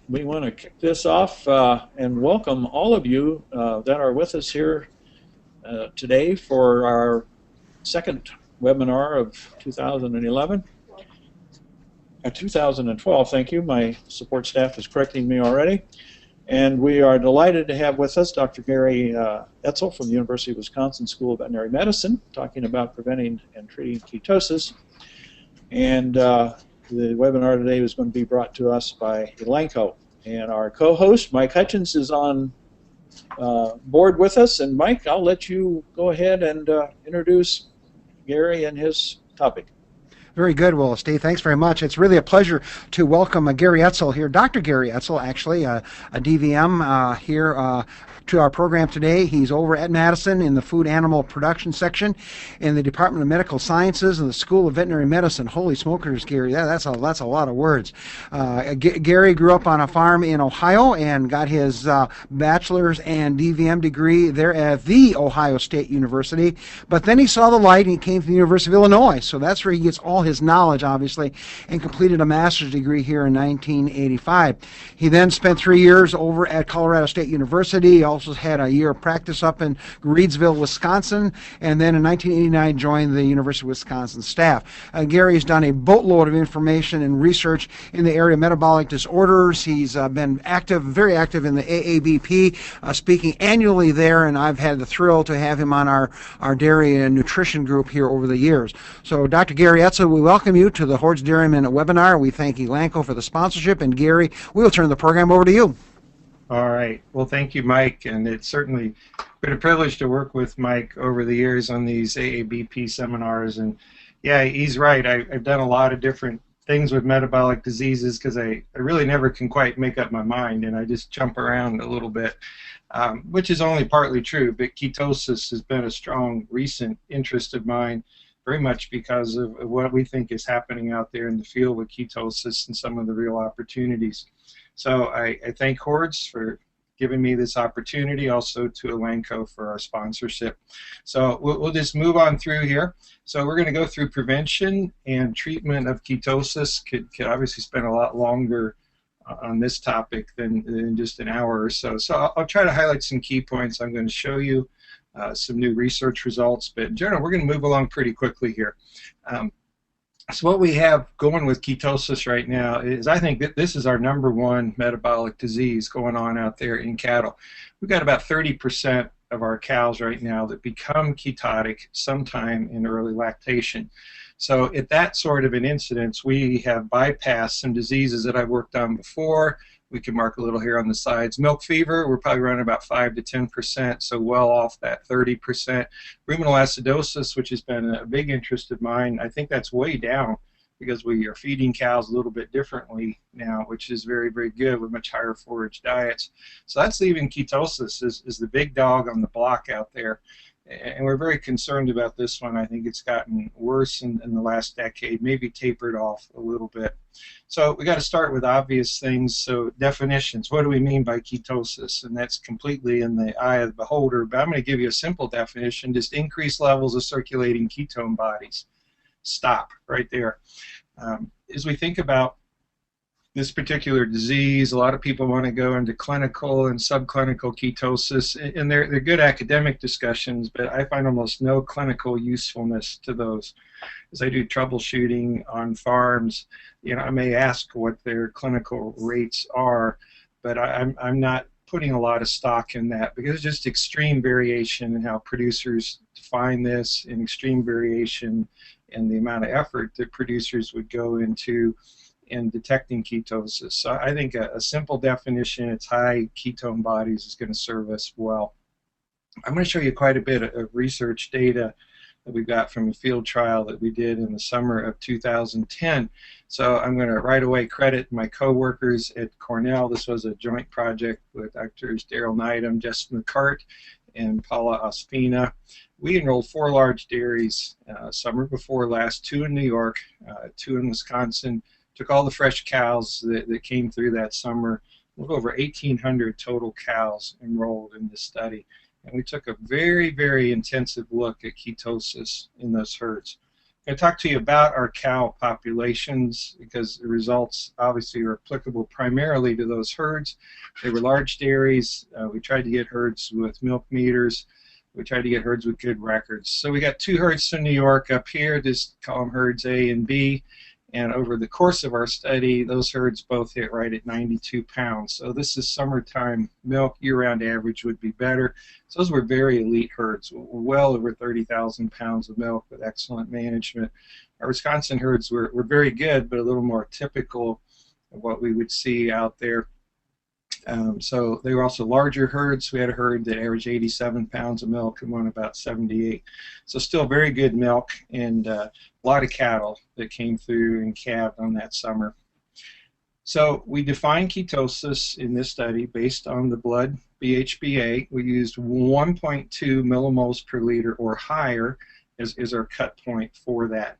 We want to kick this off and welcome all of you that are with us here today for our second webinar of 2011. 2012, thank you. My support staff is correcting me already. And we are delighted to have with us Dr. Garrett Oetzel from the University of Wisconsin School of Veterinary Medicine, talking about preventing and treating ketosis. And the webinar today is going to be brought to us by Elanco. And our co-host, Mike Hutchins, is on board with us. And Mike, I'll let you go ahead and introduce Gary and his topic. Very good. Well, Steve, thanks very much. It's really a pleasure to welcome Garrett Oetzel here, Dr. Garrett Oetzel, actually, a DVM here to our program today. He's over at Madison in the Food Animal Production section in the Department of Medical Sciences and the School of Veterinary Medicine. Holy smokers, Gary, that's a lot of words. Gary grew up on a farm in Ohio and got his bachelor's and DVM degree there at the Ohio State University. But then he saw the light and he came to the University of Illinois. So that's where he gets all his knowledge, obviously, and completed a master's degree here in 1985. He then spent 3 years over at Colorado State University. He also had a year of practice up in Reedsville, Wisconsin, and then in 1989 joined the University of Wisconsin staff. Gary has done a boatload of information and research in the area of metabolic disorders. He's been very active in the AABP, speaking annually there, and I've had the thrill to have him on our dairy and nutrition group here over the years. So, Dr. Garrett Oetzel, we welcome you to the Hoard's Dairyman webinar. We thank Elanco for the sponsorship, and Gary, we'll turn the program over to you. All right. Well, thank you, Mike, and it's certainly been a privilege to work with Mike over the years on these AABP seminars. And yeah, he's right. I've done a lot of different things with metabolic diseases because I really never can quite make up my mind, and I just jump around a little bit, which is only partly true. But ketosis has been a strong recent interest of mine, very much because of what we think is happening out there in the field with ketosis and some of the real opportunities. So I thank Hoard's for giving me this opportunity, also to Elanco for our sponsorship. So we'll just move on through here. So we're going to go through prevention and treatment of ketosis. Could obviously spend a lot longer on this topic than just an hour or so. So I'll try to highlight some key points. I'm going to show you some new research results, but in general, we're going to move along pretty quickly here. So what we have going with ketosis right now is, I think that this is our #1 metabolic disease going on out there in cattle. We've got about 30% of our cows right now that become ketotic sometime in early lactation. So at that sort of an incidence, we have bypassed some diseases that I've worked on before. We can mark a little here on the sides. Milk fever, we're probably running about 5 to 10%, so well off that 30%. Ruminal acidosis, which has been a big interest of mine, I think that's way down because we are feeding cows a little bit differently now, which is very, very good with much higher forage diets. So that's leaving ketosis is the big dog on the block out there. And we're very concerned about this one. I think it's gotten worse in the last decade, maybe tapered off a little bit. So we got to start with obvious things. So definitions. What do we mean by ketosis? And that's completely in the eye of the beholder. But I'm going to give you a simple definition: just increased levels of circulating ketone bodies. Stop right there. As we think about this particular disease, a lot of people want to go into clinical and subclinical ketosis, and they're good academic discussions, but I find almost no clinical usefulness to those. As I do troubleshooting on farms, I may ask what their clinical rates are, but I'm not putting a lot of stock in that because it's just extreme variation in how producers define this, and extreme variation in the amount of effort that producers would go into in detecting ketosis. So I think a simple definition, it's high ketone bodies, is going to serve us well. I'm going to show you quite a bit of research data that we got from a field trial that we did in the summer of 2010. So I'm going to right away credit my co-workers at Cornell. This was a joint project with Drs. Daryl Neidham, Jessica McCart, and Paula Ospina. We enrolled 4 large dairies summer before last, 2 in New York, 2 in Wisconsin. Took all the fresh cows that came through that summer, a little over 1,800 total cows enrolled in this study. And we took a very, very intensive look at ketosis in those herds. to talk to you about our cow populations because the results obviously are applicable primarily to those herds. They were large dairies. We tried to get herds with milk meters. We tried to get herds with good records. So we got 2 herds from New York up here, just call them herds A and B. And over the course of our study, those herds both hit right at 92 pounds. So this is summertime milk. Year-round average would be better. So those were very elite herds, well over 30,000 pounds of milk with excellent management. Our Wisconsin herds were very good, but a little more typical of what we would see out there. So they were also larger herds. We had a herd that averaged 87 pounds of milk and one about 78. So still very good milk, and a lot of cattle that came through and calved on that summer. So we defined ketosis in this study based on the blood BHBA. We used 1.2 millimoles per liter or higher as our cut point for that.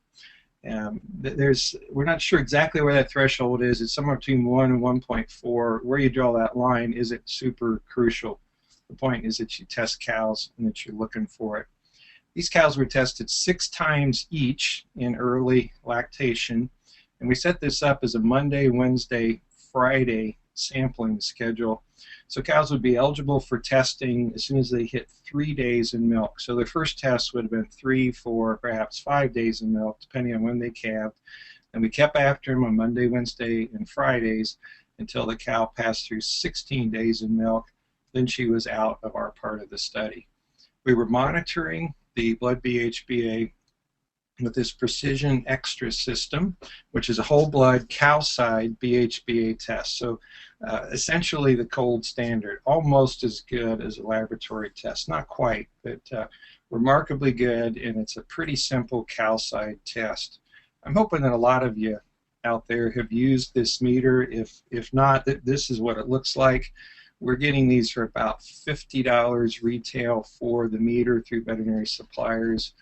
We're not sure exactly where that threshold is. It's somewhere between 1 and 1.4. Where you draw that line isn't super crucial. The point is that you test cows and that you're looking for it. These cows were tested 6 times each in early lactation, and we set this up as a Monday, Wednesday, Friday sampling schedule. So cows would be eligible for testing as soon as they hit 3 days in milk. So their first test would have been 3, 4, perhaps 5 days in milk, depending on when they calved. And we kept after them on Monday, Wednesday, and Fridays until the cow passed through 16 days in milk. Then she was out of our part of the study. We were monitoring the blood BHBA with this precision Xtra system, which is a whole blood Cowside BHBA test. So essentially the gold standard, almost as good as a laboratory test. Not quite, but remarkably good, and it's a pretty simple Cowside test. I'm hoping that a lot of you out there have used this meter. If not, this is what it looks like. We're getting these for about $50 retail for the meter through veterinary suppliers.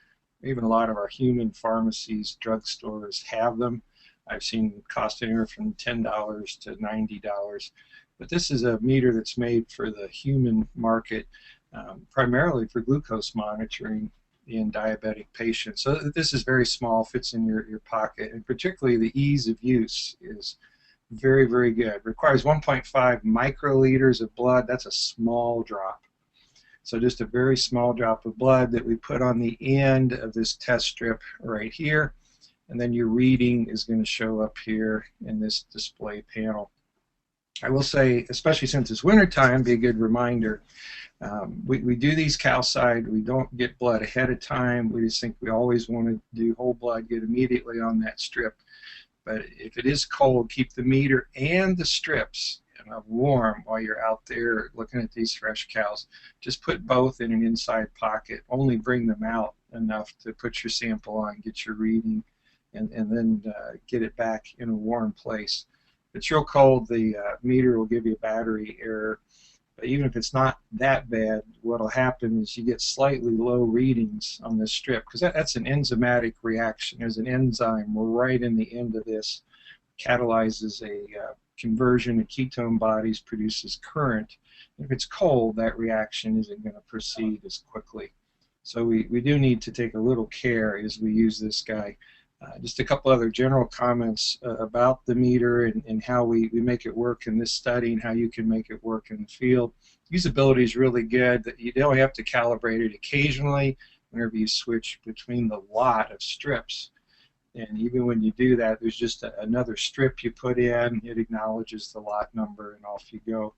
Even a lot of our human pharmacies, drugstores have them. I've seen cost anywhere from $10 to $90. But this is a meter that's made for the human market, primarily for glucose monitoring in diabetic patients. So this is very small, fits in your pocket, and particularly the ease of use is very, very good. Requires 1.5 microliters of blood. That's a small drop. So just a very small drop of blood that we put on the end of this test strip right here, and then your reading is going to show up here in this display panel. I will say, especially since it's wintertime, be a good reminder. We do these Cowside. We don't get blood ahead of time. We just think we always want to do whole blood, get immediately on that strip. But if it is cold, keep the meter and the strips warm while you're out there looking at these fresh cows. Just put both in an inside pocket. Only bring them out enough to put your sample on, get your reading, and then get it back in a warm place. If it's real cold, the meter will give you a battery error. But even if it's not that bad, what will happen is you get slightly low readings on this strip, because that's an enzymatic reaction. There's an enzyme right in the end of this, catalyzes a conversion of ketone bodies, produces current. If it's cold, that reaction isn't going to proceed as quickly. So we do need to take a little care as we use this guy. Just a couple other general comments about the meter and how we make it work in this study and how you can make it work in the field. Usability is really good. You only have to calibrate it occasionally whenever you switch between the lot of strips. And even when you do that, there's just another strip you put in. It acknowledges the lot number, and off you go.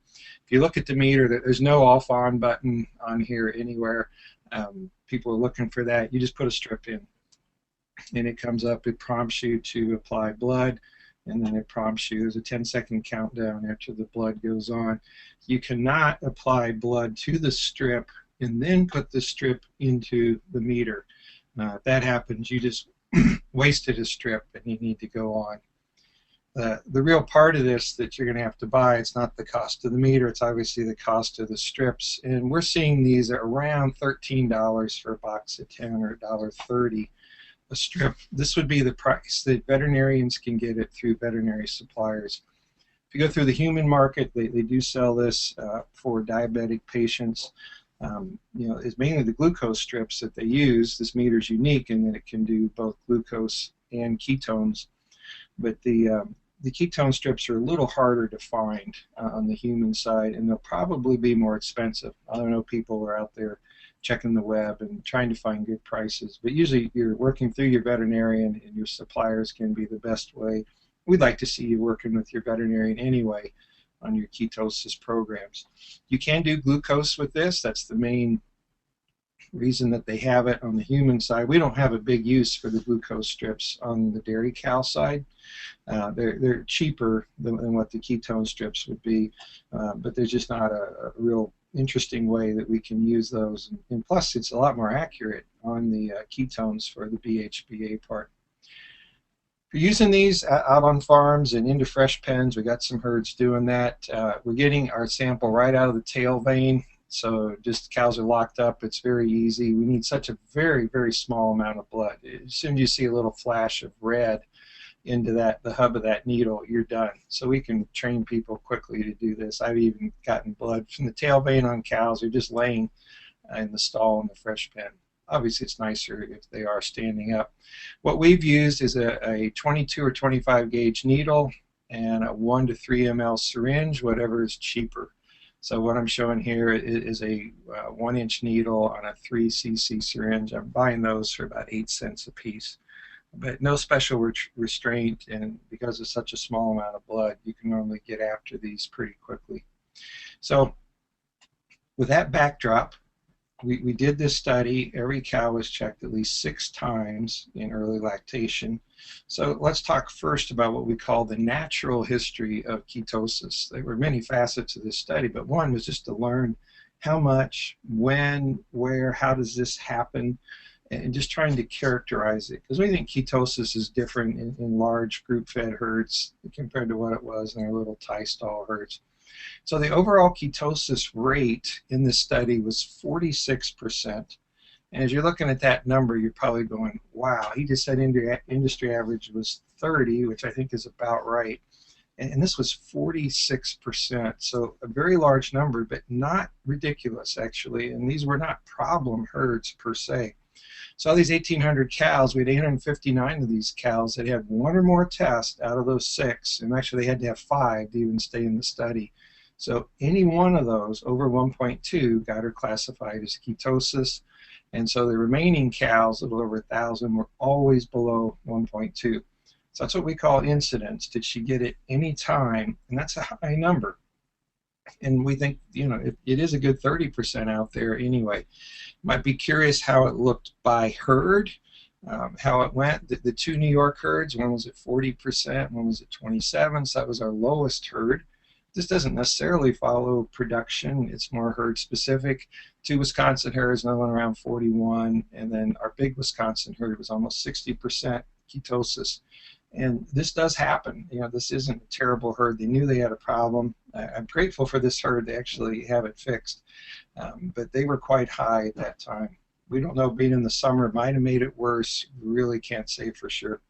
If you look at the meter, there's no off-on button on here anywhere. People are looking for that. You just put a strip in, and it comes up. It prompts you to apply blood, and then it prompts you. There's a 10-second countdown after the blood goes on. You cannot apply blood to the strip and then put the strip into the meter. If that happens, you just wasted a strip and you need to go on. The real part of this that you're going to have to buy, it's not the cost of the meter, it's obviously the cost of the strips. And we're seeing these at around $13 for a box of 10 or $1.30 a strip. This would be the price that veterinarians can get it through veterinary suppliers. If you go through the human market, they do sell this for diabetic patients. It's mainly the glucose strips that they use. This meter is unique in that it can do both glucose and ketones, but the ketone strips are a little harder to find on the human side, and they'll probably be more expensive. I don't know, people are out there checking the web and trying to find good prices, but usually you're working through your veterinarian, and your suppliers can be the best way. We'd like to see you working with your veterinarian anyway on your ketosis programs. You can do glucose with this. That's the main reason that they have it on the human side. We don't have a big use for the glucose strips on the dairy cow side. They're cheaper than what the ketone strips would be, but there's just not a real interesting way that we can use those. And plus, it's a lot more accurate on the ketones for the BHBA part. We're using these out on farms and into fresh pens. We got some herds doing that. We're getting our sample right out of the tail vein, so just cows are locked up. It's very easy. We need such a very, very small amount of blood. As soon as you see a little flash of red into the hub of that needle, you're done. So we can train people quickly to do this. I've even gotten blood from the tail vein on cows who are just laying in the stall in the fresh pen. Obviously, it's nicer if they are standing up. What we've used is a 22 or 25 gauge needle and a 1 to 3 ml syringe, whatever is cheaper. So what I'm showing here is a 1-inch needle on a 3 cc syringe. I'm buying those for about 8 cents a piece. But no special restraint, and because it's such a small amount of blood, you can normally get after these pretty quickly. So with that backdrop, we did this study. Every cow was checked at least 6 times in early lactation. So let's talk first about what we call the natural history of ketosis. There were many facets of this study, but one was just to learn how much, when, where, how does this happen, and just trying to characterize it, because we think ketosis is different in large group-fed herds compared to what it was in our little tie stall herds. So the overall ketosis rate in this study was 46%. And as you're looking at that number, you're probably going, wow, he just said industry average was 30, which I think is about right. And this was 46%, so a very large number, but not ridiculous, actually. And these were not problem herds per se. So these 1,800 cows, we had 859 of these cows that had 1 or more tests out of those 6, and actually they had to have 5 to even stay in the study. So any one of those over 1.2 got her classified as ketosis, and so the remaining cows, a little over 1,000, were always below 1.2. So that's what we call incidence. Did she get it any time? And that's a high number. And we think, it is a good 30% out there anyway. Might be curious how it looked by herd, how it went. The 2 New York herds, one was at 40%, one was at 27%, so that was our lowest herd. This doesn't necessarily follow production. It's more herd specific. 2 Wisconsin herds, another one around 41, and then our big Wisconsin herd was almost 60% ketosis. And this does happen. This isn't a terrible herd. They knew they had a problem. I'm grateful for this herd. They actually have it fixed. But they were quite high at that time. We don't know, being in the summer might have made it worse. We really can't say for sure.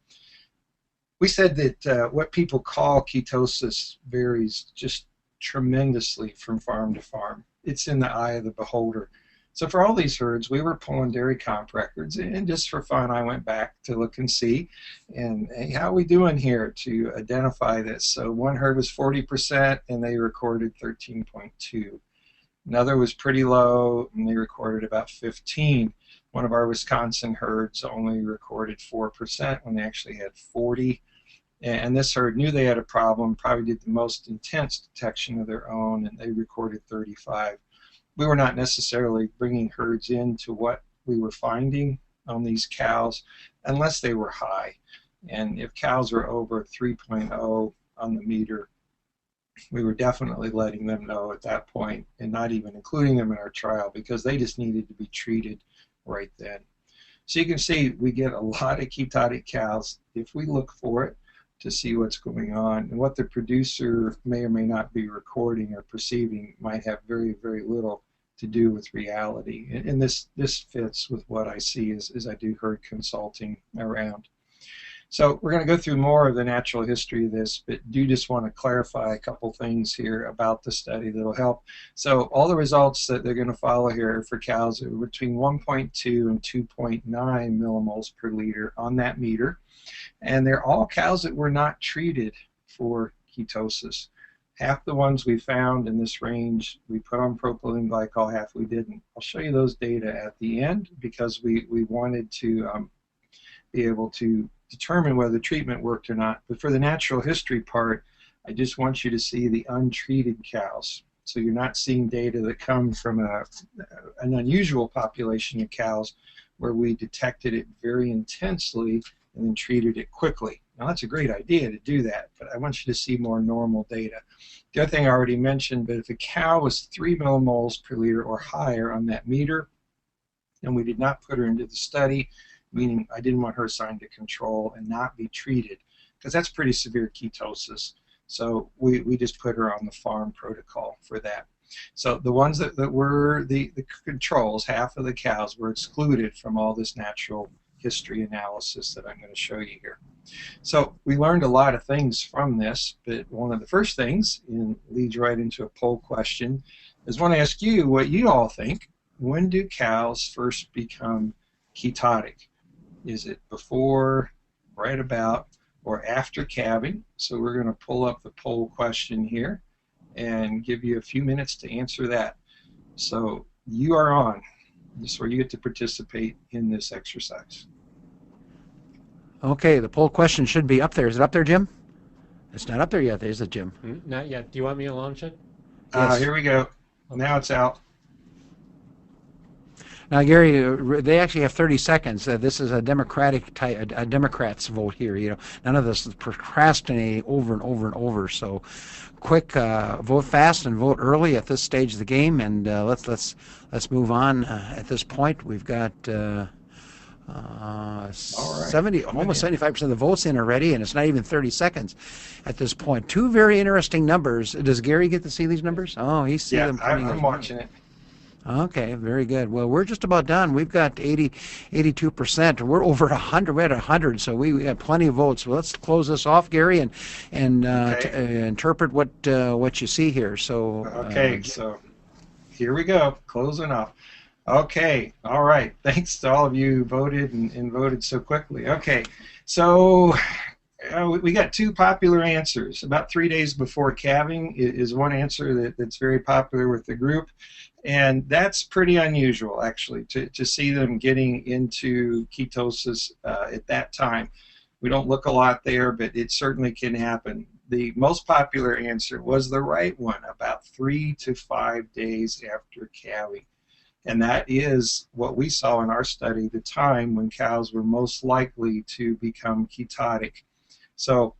We said that what people call ketosis varies just tremendously from farm to farm. It's in the eye of the beholder. So for all these herds, we were pulling dairy comp records, and just for fun, I went back to look and see, and hey, how are we doing here to identify this? So one herd was 40%, and they recorded 13.2. Another was pretty low, and they recorded about 15. One of our Wisconsin herds only recorded 4% when they actually had 40. And this herd knew they had a problem, probably did the most intense detection of their own, and they recorded 35. We were not necessarily bringing herds into what we were finding on these cows unless they were high. And if cows were over 3.0 on the meter, we were definitely letting them know at that point and not even including them in our trial, because they just needed to be treated right then. So you can see we get a lot of ketotic cows if we look for it to see what's going on, and what the producer may or may not be recording or perceiving might have very, very little to do with reality. And this fits with what I see as I do herd consulting around. So we're going to go through more of the natural history of this, but do just want to clarify a couple things here about the study that will help. So all the results that they're going to follow here for cows are between 1.2 and 2.9 millimoles per liter on that meter. And they're all cows that were not treated for ketosis. Half the ones we found in this range we put on propylene glycol, half we didn't. I'll show you those data at the end because we wanted to be able to determine whether the treatment worked or not. But for the natural history part, I just want you to see the untreated cows. So you're not seeing data that come from an unusual population of cows where we detected it very intensely and then treated it quickly. Now that's a great idea to do that, but I want you to see more normal data. The other thing I already mentioned, but if a cow was 3 millimoles per liter or higher on that meter, then we did not put her into the study, meaning I didn't want her assigned to control and not be treated, because that's pretty severe ketosis. So we just put her on the farm protocol for that. So the ones that were the controls, half of the cows, were excluded from all this natural history analysis that I'm going to show you here. So we learned a lot of things from this, but one of the first things, and leads right into a poll question, is I want to ask you what you all think. When do cows first become ketotic? Is it before, right about, or after calving? So we're going to pull up the poll question here and give you a few minutes to answer that. So you are on. This is where you get to participate in this exercise. Okay, the poll question should be up there. Is it up there, Jim? It's not up there yet, is it, Jim? Not yet. Do you want me to launch it? Yes. Here we go. Now it's out. Now, Gary, they actually have 30 seconds. This is a Democratic type, a Democrats vote here. You know, none of this is procrastinating over and over and over. So, quick, vote fast and vote early at this stage of the game. And let's move on. At this point, we've got 70, almost 75% of the votes in already, and it's not even 30 seconds at this point. Two very interesting numbers. Does Gary get to see these numbers? Oh, he's seeing them. Yeah, I'm watching it. Okay, very good. Well, we're just about done. We've got 82%. We're over 100. We're at 100, so we have plenty of votes. Well, let's close this off, Gary, and interpret what you see here. So okay, so here we go, closing off. Okay, all right. Thanks to all of you who voted and voted so quickly. Okay, so we got two popular answers. About 3 days before calving is one answer that's very popular with the group. And that's pretty unusual, actually, to see them getting into ketosis at that time. We don't look a lot there, but it certainly can happen. The most popular answer was the right one, about 3 to 5 days after calving. And that is what we saw in our study, the time when cows were most likely to become ketotic. So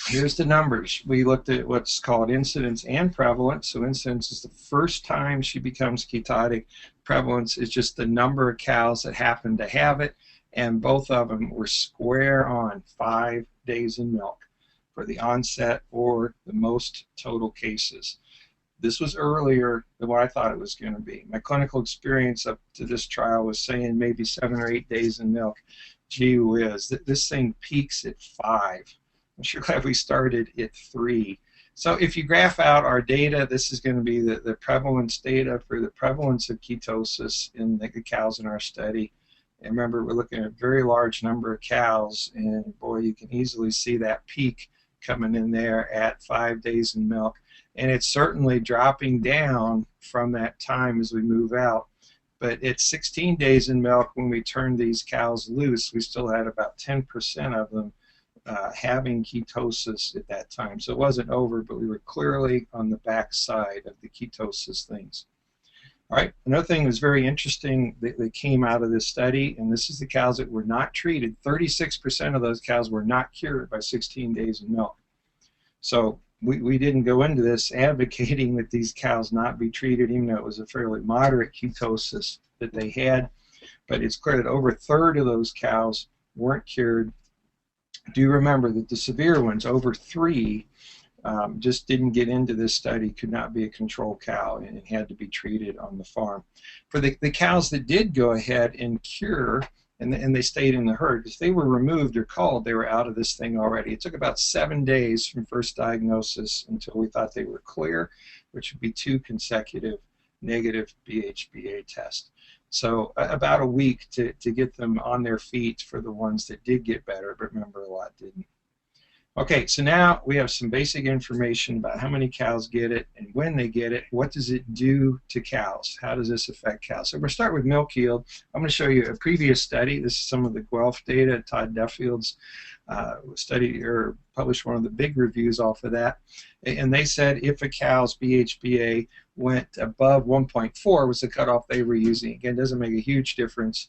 here's the numbers. We looked at what's called incidence and prevalence. So incidence is the first time she becomes ketotic. Prevalence is just the number of cows that happen to have it. And both of them were square on 5 days in milk for the onset or the most total cases. This was earlier than what I thought it was going to be. My clinical experience up to this trial was saying maybe 7 or 8 days in milk. Gee whiz, this thing peaks at 5. I'm sure glad we started at 3. So if you graph out our data, this is going to be the prevalence data for the prevalence of ketosis in the cows in our study. And remember, we're looking at a very large number of cows, and boy, you can easily see that peak coming in there at 5 days in milk. And it's certainly dropping down from that time as we move out. But at 16 days in milk, when we turned these cows loose, we still had about 10% of them having ketosis at that time. So it wasn't over, but we were clearly on the back side of the ketosis things. All right, another thing that was very interesting that came out of this study, and this is the cows that were not treated. 36% of those cows were not cured by 16 days in milk. So we didn't go into this advocating that these cows not be treated, even though it was a fairly moderate ketosis that they had. But it's clear that over a third of those cows weren't cured. Do remember that the severe ones, over 3, just didn't get into this study, could not be a control cow, and it had to be treated on the farm. For the cows that did go ahead and cure and they stayed in the herd. If they were removed or culled, they were out of this thing already. It took about 7 days from first diagnosis until we thought they were clear, which would be 2 consecutive negative BHBA tests. So about a week to get them on their feet for the ones that did get better, but remember, a lot didn't. Okay, so now we have some basic information about how many cows get it and when they get it. What does it do to cows? How does this affect cows? So we're going to start with milk yield. I'm going to show you a previous study. This is some of the Guelph data. Todd Duffield's study, or published one of the big reviews off of that. And they said if a cow's BHBA went above 1.4 was the cutoff they were using. Again, doesn't make a huge difference.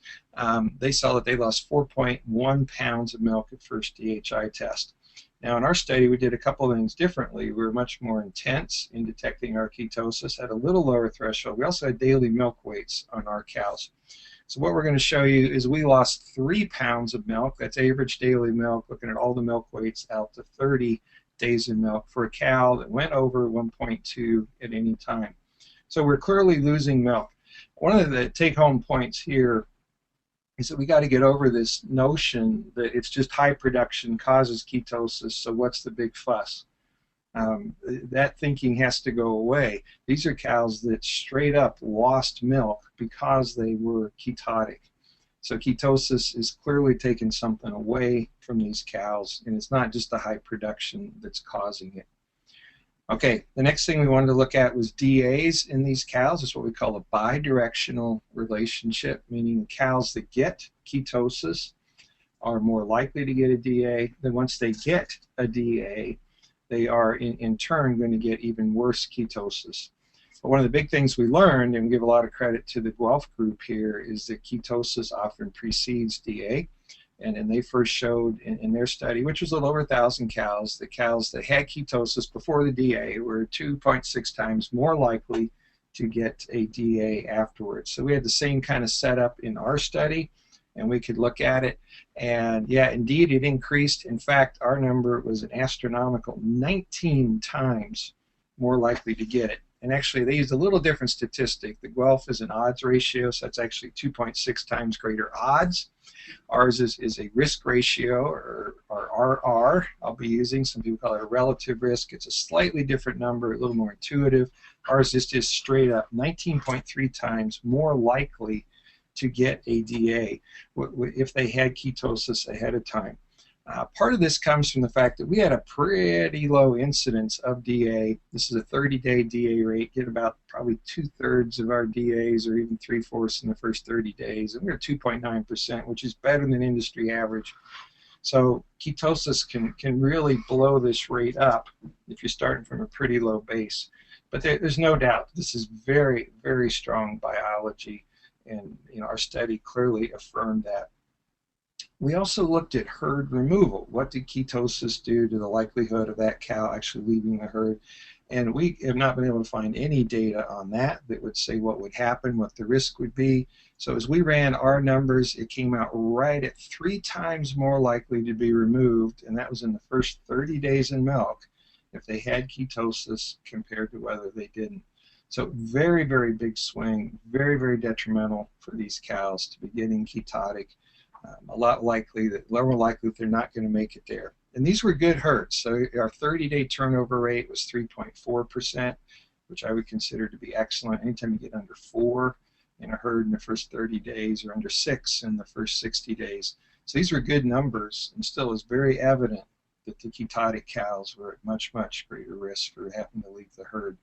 They saw that they lost 4.1 pounds of milk at first DHI test. Now, in our study, we did a couple of things differently. We were much more intense in detecting our ketosis, had a little lower threshold. We also had daily milk weights on our cows. So what we're going to show you is we lost 3 pounds of milk. That's average daily milk, looking at all the milk weights out to 30 days in milk for a cow that went over 1.2 at any time. So we're clearly losing milk. One of the take-home points here is that we got to get over this notion that it's just high production causes ketosis, so what's the big fuss? That thinking has to go away. These are cows that straight up lost milk because they were ketotic. So ketosis is clearly taking something away from these cows, and it's not just the high production that's causing it. Okay, the next thing we wanted to look at was DAs in these cows. It's what we call a bidirectional relationship, meaning cows that get ketosis are more likely to get a DA. Then once they get a DA, they are in turn going to get even worse ketosis. But one of the big things we learned, and we give a lot of credit to the Guelph group here, is that ketosis often precedes DA. And they first showed in their study, which was a little over 1,000 cows, the cows that had ketosis before the DA were 2.6 times more likely to get a DA afterwards. So we had the same kind of setup in our study, and we could look at it. And yeah, indeed, it increased. In fact, our number was an astronomical 19 times more likely to get it. And actually, they used a little different statistic. The Guelph is an odds ratio, so that's actually 2.6 times greater odds. Ours is a risk ratio, or RR, I'll be using. Some people call it a relative risk. It's a slightly different number, a little more intuitive. Ours is just straight up 19.3 times more likely to get a DA if they had ketosis ahead of time. Part of this comes from the fact that we had a pretty low incidence of DA. This is a 30-day DA rate. Get about probably 2/3 of our DAs, or even 3/4 in the first 30 days. And we're at 2.9%, which is better than industry average. So ketosis can really blow this rate up if you're starting from a pretty low base. But there's no doubt this is very, very strong biology, and our study clearly affirmed that. We also looked at herd removal. What did ketosis do to the likelihood of that cow actually leaving the herd? And we have not been able to find any data on that would say what would happen, what the risk would be. So as we ran our numbers, it came out right at 3 times more likely to be removed, and that was in the first 30 days in milk if they had ketosis compared to whether they didn't. So very, very big swing, very, very detrimental for these cows to be getting ketotic. A lot likely that more likely that they're not going to make it there. And these were good herds. So our 30-day turnover rate was 3.4%, which I would consider to be excellent. Anytime you get under 4 in a herd in the first 30 days, or under 6 in the first 60 days. So these were good numbers, and still is very evident that the ketotic cows were at much, much greater risk for having to leave the herd.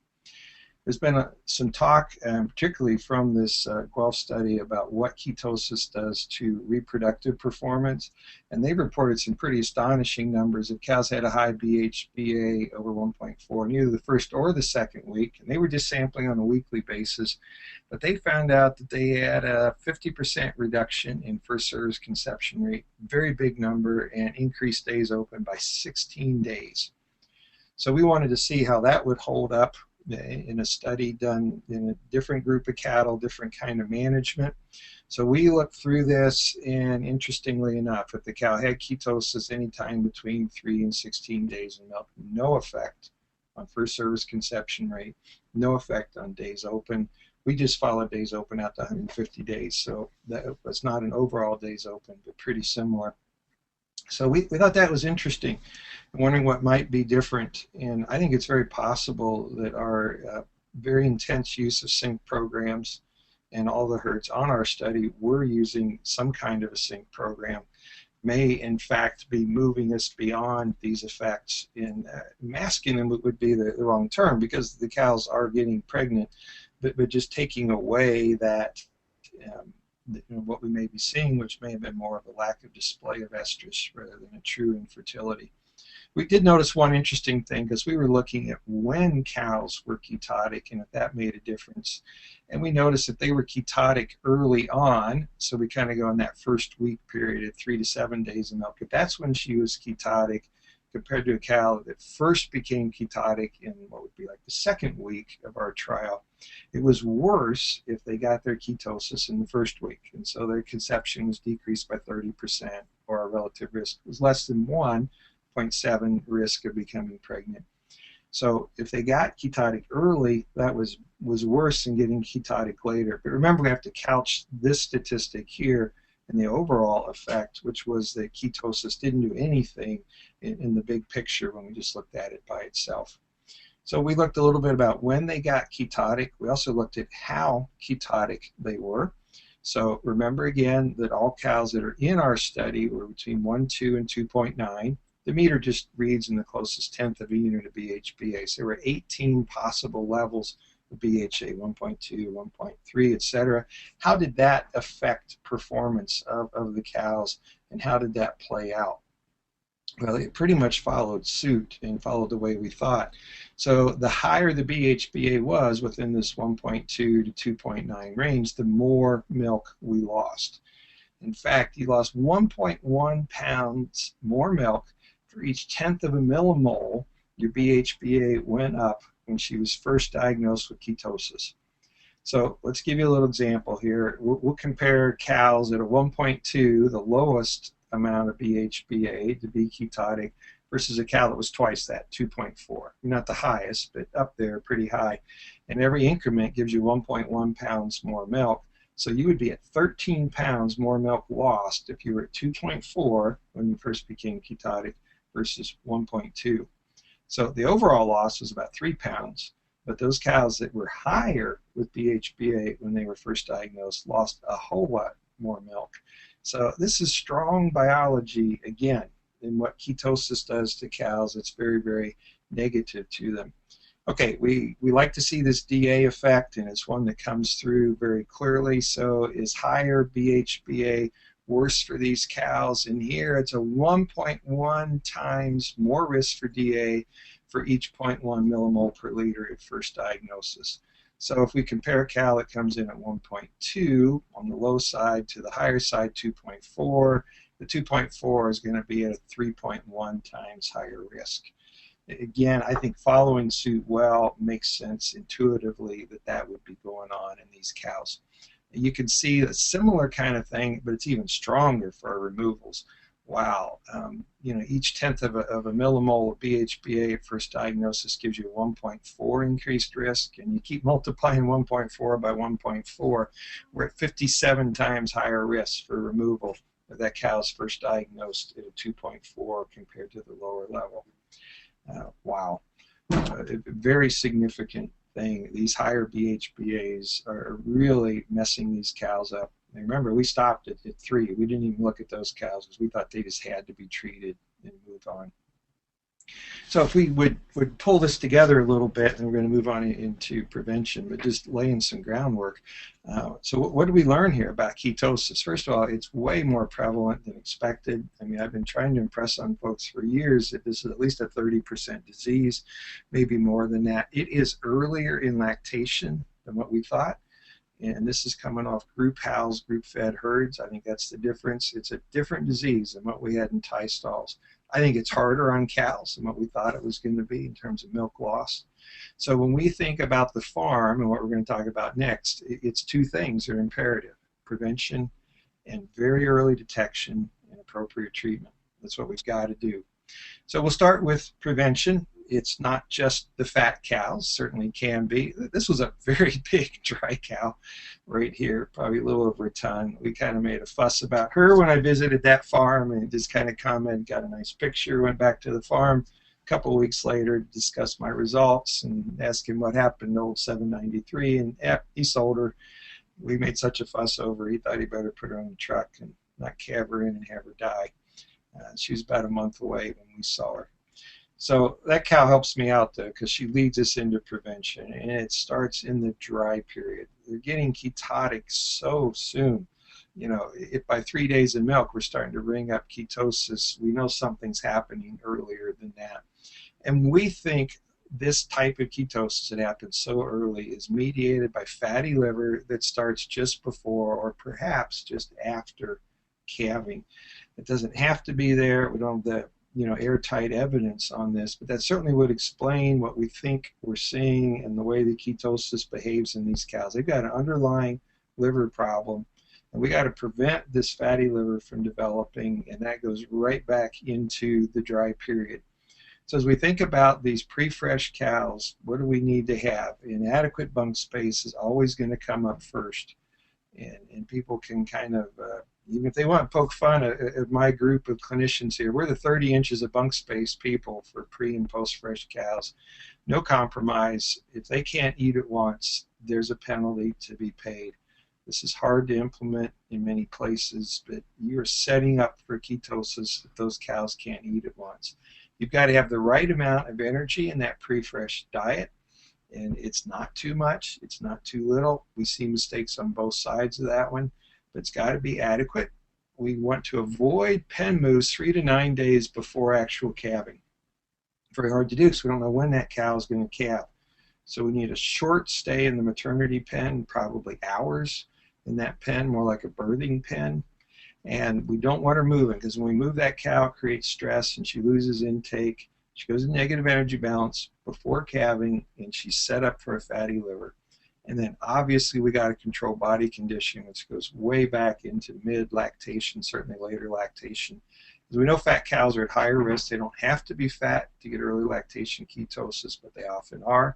There's been some talk, particularly from this Guelph study, about what ketosis does to reproductive performance, and they've reported some pretty astonishing numbers. If cows had a high BHBA over 1.4 in either the first or the second week, and they were just sampling on a weekly basis, but they found out that they had a 50% reduction in first service conception rate, very big number, and increased days open by 16 days. So we wanted to see how that would hold up in a study done in a different group of cattle, different kind of management. So we looked through this, and interestingly enough, if the cow had ketosis anytime between 3 and 16 days in milk, no effect on first service conception rate, no effect on days open. We just followed days open out to 150 days, so that was not an overall days open, but pretty similar. So we thought that was interesting, wondering what might be different. And I think it's very possible that our very intense use of sync programs and all the herds on our study were using some kind of a sync program may in fact be moving us beyond these effects. In masking them would be the wrong term, because the cows are getting pregnant, but just taking away that what we may be seeing, which may have been more of a lack of display of estrus rather than a true infertility. We did notice one interesting thing, because we were looking at when cows were ketotic and if that made a difference. And we noticed that they were ketotic early on, so we kind of go in that first week period at 3 to 7 days of milk. If that's when she was ketotic, compared to a cow that first became ketotic in what would be like the second week of our trial, it was worse if they got their ketosis in the first week. And so their conception was decreased by 30%, or our relative risk was less than 1.7 risk of becoming pregnant. So if they got ketotic early, that was worse than getting ketotic later. But remember, we have to couch this statistic here in the overall effect, which was that ketosis didn't do anything in the big picture when we just looked at it by itself. So we looked a little bit about when they got ketotic. We also looked at how ketotic they were. So remember again that all cows that are in our study were between 1.2 and 2.9. The meter just reads in the closest tenth of a unit of BHBA. So there were 18 possible levels of BHA, 1.2, 1.3, etc. How did that affect performance of the cows, and how did that play out? Well, it pretty much followed suit and followed the way we thought. So the higher the BHBA was within this 1.2 to 2.9 range, the more milk we lost. In fact, you lost 1.1 pounds more milk for each tenth of a millimole. Your BHBA went up when she was first diagnosed with ketosis. So let's give you a little example here. We'll compare cows at a 1.2, the lowest amount of BHBA to be ketotic, versus a cow that was twice that, 2.4. Not the highest, but up there, pretty high. And every increment gives you 1.1 pounds more milk. So you would be at 13 pounds more milk lost if you were at 2.4 when you first became ketotic versus 1.2. So the overall loss was about 3 pounds, but those cows that were higher with BHBA when they were first diagnosed lost a whole lot more milk. So this is strong biology, again, in what ketosis does to cows. It's very, very negative to them. Okay, we like to see this DA effect, and it's one that comes through very clearly. So is higher BHBA worse for these cows? And here it's a 1.1 times more risk for DA for each 0.1 millimole per liter at first diagnosis. So if we compare a cow that comes in at 1.2 on the low side to the higher side, 2.4, the 2.4 is going to be at a 3.1 times higher risk. Again, I think following suit well makes sense intuitively that that would be going on in these cows. You can see a similar kind of thing, but it's even stronger for our removals. Wow, you know, each tenth of a millimole of BHBA at first diagnosis gives you a 1.4 increased risk, and you keep multiplying 1.4 by 1.4, we're at 57 times higher risk for removal if that cow's first diagnosed at a 2.4 compared to the lower level. Wow, a very significant thing. These higher BHBAs are really messing these cows up. And remember, we stopped at 3. We didn't even look at those cows because we thought they just had to be treated and move on. So if we would pull this together a little bit, and we're going to move on into prevention, but just laying some groundwork. So what do we learn here about ketosis? First of all, it's way more prevalent than expected. I mean, I've been trying to impress on folks for years that this is at least a 30% disease, maybe more than that. It is earlier in lactation than what we thought. And this is coming off group housed, group fed herds. I think that's the difference. It's a different disease than what we had in tie stalls. I think it's harder on cows than what we thought it was going to be in terms of milk loss. So when we think about the farm and what we're going to talk about next, it's two things that are imperative: prevention and very early detection and appropriate treatment. That's what we've got to do. So we'll start with prevention. it's not just the fat cows, certainly can be. This was a very big dry cow right here, probably a little over a ton. We kind of made a fuss about her when I visited that farm and just kind of commented, got a nice picture, went back to the farm a couple of weeks later, discussed my results and asked him what happened to old 793, and he sold her. We made such a fuss over her, he thought he better put her on the truck and not calve her in and have her die. She was about a month away when we saw her. So that cow helps me out, though, because she leads us into prevention, and it starts in the dry period. They're getting ketotic so soon. You know, if by 3 days of milk we're starting to ring up ketosis, we know something's happening earlier than that. And we think this type of ketosis that happens so early is mediated by fatty liver that starts just before or perhaps just after calving. It doesn't have to be there. We don't have the airtight evidence on this, but that certainly would explain what we think we're seeing and the way the ketosis behaves in these cows. They've got an underlying liver problem, and we got to prevent this fatty liver from developing, and that goes right back into the dry period. So as we think about these pre-fresh cows, what do we need to have? Inadequate bunk space is always going to come up first, and people can kind of even if they want to poke fun at my group of clinicians here, we're the 30 inches of bunk space people for pre and post fresh cows. No compromise. If they can't eat at once, there's a penalty to be paid. This is hard to implement in many places, but you're setting up for ketosis if those cows can't eat at once. You've got to have the right amount of energy in that pre-fresh diet, and it's not too much, it's not too little. We see mistakes on both sides of that one. But it's got to be adequate. We want to avoid pen moves 3 to 9 days before actual calving. Very hard to do because we don't know when that cow is going to calve. So we need a short stay in the maternity pen, probably hours in that pen, more like a birthing pen. And we don't want her moving because when we move that cow, it creates stress and she loses intake. She goes in negative energy balance before calving, and she's set up for a fatty liver. And then obviously we got to control body condition, which goes way back into mid-lactation, certainly later lactation. Because we know fat cows are at higher risk. They don't have to be fat to get early lactation ketosis, but they often are.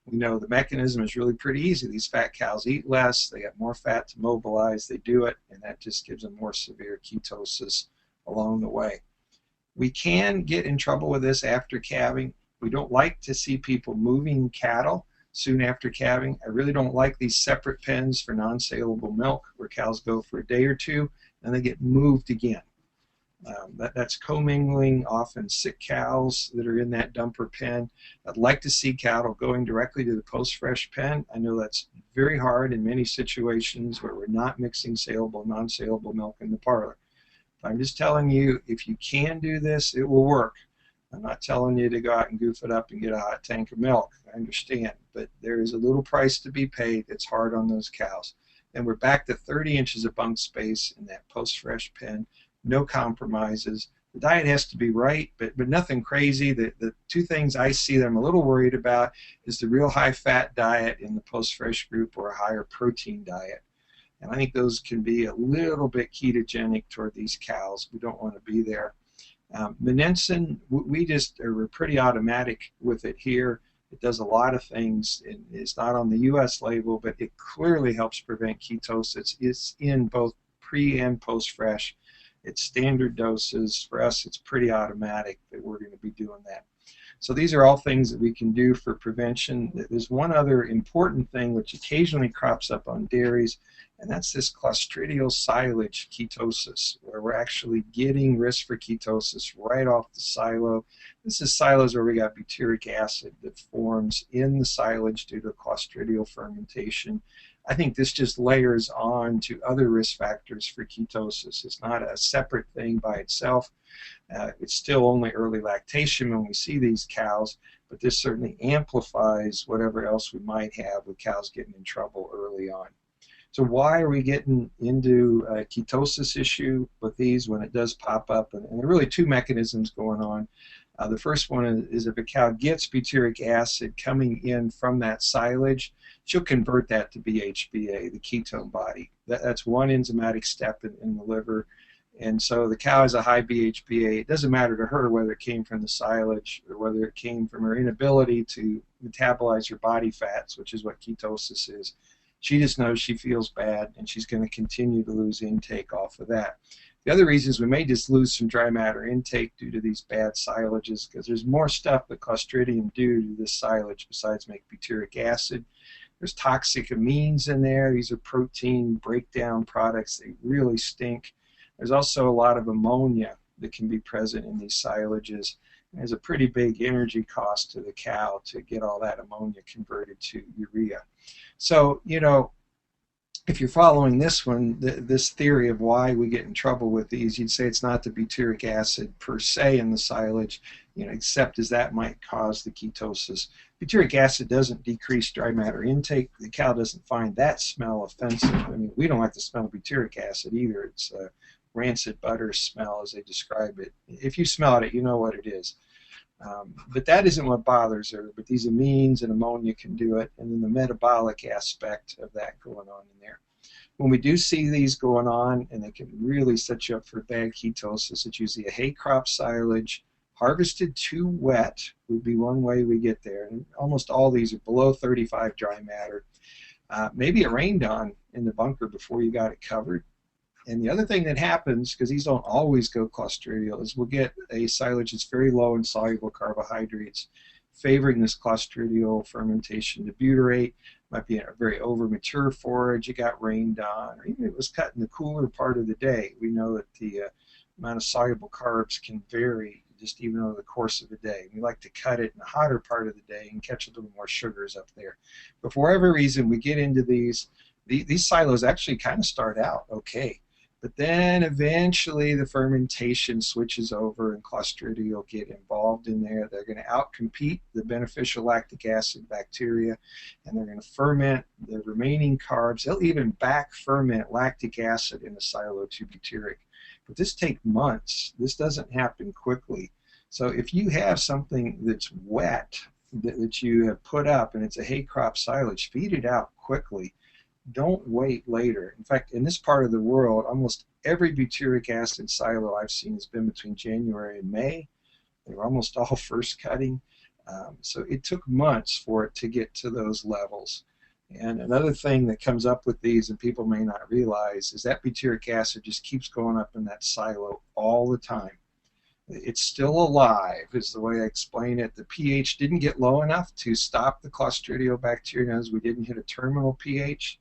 We know the mechanism is really pretty easy. These fat cows eat less, they got more fat to mobilize, they do it, and that just gives them more severe ketosis along the way. We can get in trouble with this after calving. We don't like to see people moving cattle soon after calving. I really don't like these separate pens for non-saleable milk where cows go for a day or two and they get moved again. That's commingling often sick cows that are in that dumper pen. I'd like to see cattle going directly to the post-fresh pen. I know that's very hard in many situations where we're not mixing saleable, non-saleable milk in the parlor. But I'm just telling you, if you can do this, it will work. I'm not telling you to go out and goof it up and get a hot tank of milk. I understand, but there is a little price to be paid. It's hard on those cows. And we're back to 30 inches of bunk space in that post-fresh pen. No compromises. The diet has to be right, but nothing crazy. The two things I see that I'm a little worried about is the real high-fat diet in the post-fresh group or a higher protein diet. And I think those can be a little bit ketogenic toward these cows. We don't want to be there. Monensin, we're pretty automatic with it here. It does a lot of things. It's not on the U.S. label, but it clearly helps prevent ketosis. It's in both pre and post-fresh. It's standard doses. For us, it's pretty automatic that we're going to be doing that. So these are all things that we can do for prevention. There's one other important thing which occasionally crops up on dairies, and that's this Clostridial silage ketosis, where we're actually getting risk for ketosis right off the silo. This is silos where we got butyric acid that forms in the silage due to Clostridial fermentation. I think this just layers on to other risk factors for ketosis. It's not a separate thing by itself. It's still only early lactation when we see these cows, but this certainly amplifies whatever else we might have with cows getting in trouble early on. So why are we getting into a ketosis issue with these when it does pop up? And there are really two mechanisms going on. The first one is if a cow gets butyric acid coming in from that silage, she'll convert that to BHBA, the ketone body. That's one enzymatic step in the liver. And so the cow has a high BHBA. It doesn't matter to her whether it came from the silage or whether it came from her inability to metabolize her body fats, which is what ketosis is. She just knows she feels bad, and she's going to continue to lose intake off of that. The other reason is we may just lose some dry matter intake due to these bad silages, because there's more stuff that Clostridium do to this silage besides make butyric acid. There's toxic amines in there. These are protein breakdown products. They really stink. There's also a lot of ammonia that can be present in these silages. There's a pretty big energy cost to the cow to get all that ammonia converted to urea. So, you know, if you're following this one, this theory of why we get in trouble with these, you'd say it's not the butyric acid per se in the silage, you know, except as that might cause the ketosis. Butyric acid doesn't decrease dry matter intake. The cow doesn't find that smell offensive. I mean, we don't like the smell of butyric acid either. It's a rancid butter smell, as they describe it. If you smell it, you know what it is. But that isn't what bothers her. But these amines and ammonia can do it, and then the metabolic aspect of that going on in there. When we do see these going on, and they can really set you up for bad ketosis, it's usually a hay crop silage. Harvested too wet would be one way we get there. And almost all these are below 35 dry matter. Maybe it rained on in the bunker before you got it covered. And the other thing that happens, because these don't always go Clostridial, is we'll get a silage that's very low in soluble carbohydrates, favoring this Clostridial fermentation to butyrate. Might be a very over-mature forage, it got rained on, or even if it was cut in the cooler part of the day. We know that the amount of soluble carbs can vary just even over the course of the day. We like to cut it in the hotter part of the day and catch a little more sugars up there. But for whatever reason, we get into these silos actually kind of start out okay. But then eventually the fermentation switches over and Clostridial get involved in there. They're going to outcompete the beneficial lactic acid bacteria, and they're going to ferment the remaining carbs. They'll even back ferment lactic acid in the silo to butyric. But this takes months. This doesn't happen quickly. So if you have something that's wet that you have put up and it's a hay crop silage, feed it out quickly. Don't wait later. In fact, in this part of the world, almost every butyric acid silo I've seen has been between January and May. They were almost all first cutting. So it took months for it to get to those levels. And another thing that comes up with these, and people may not realize, is that butyric acid just keeps going up in that silo all the time. It's still alive, is the way I explain it. The pH didn't get low enough to stop the Clostridial bacteria. We didn't hit a terminal pH.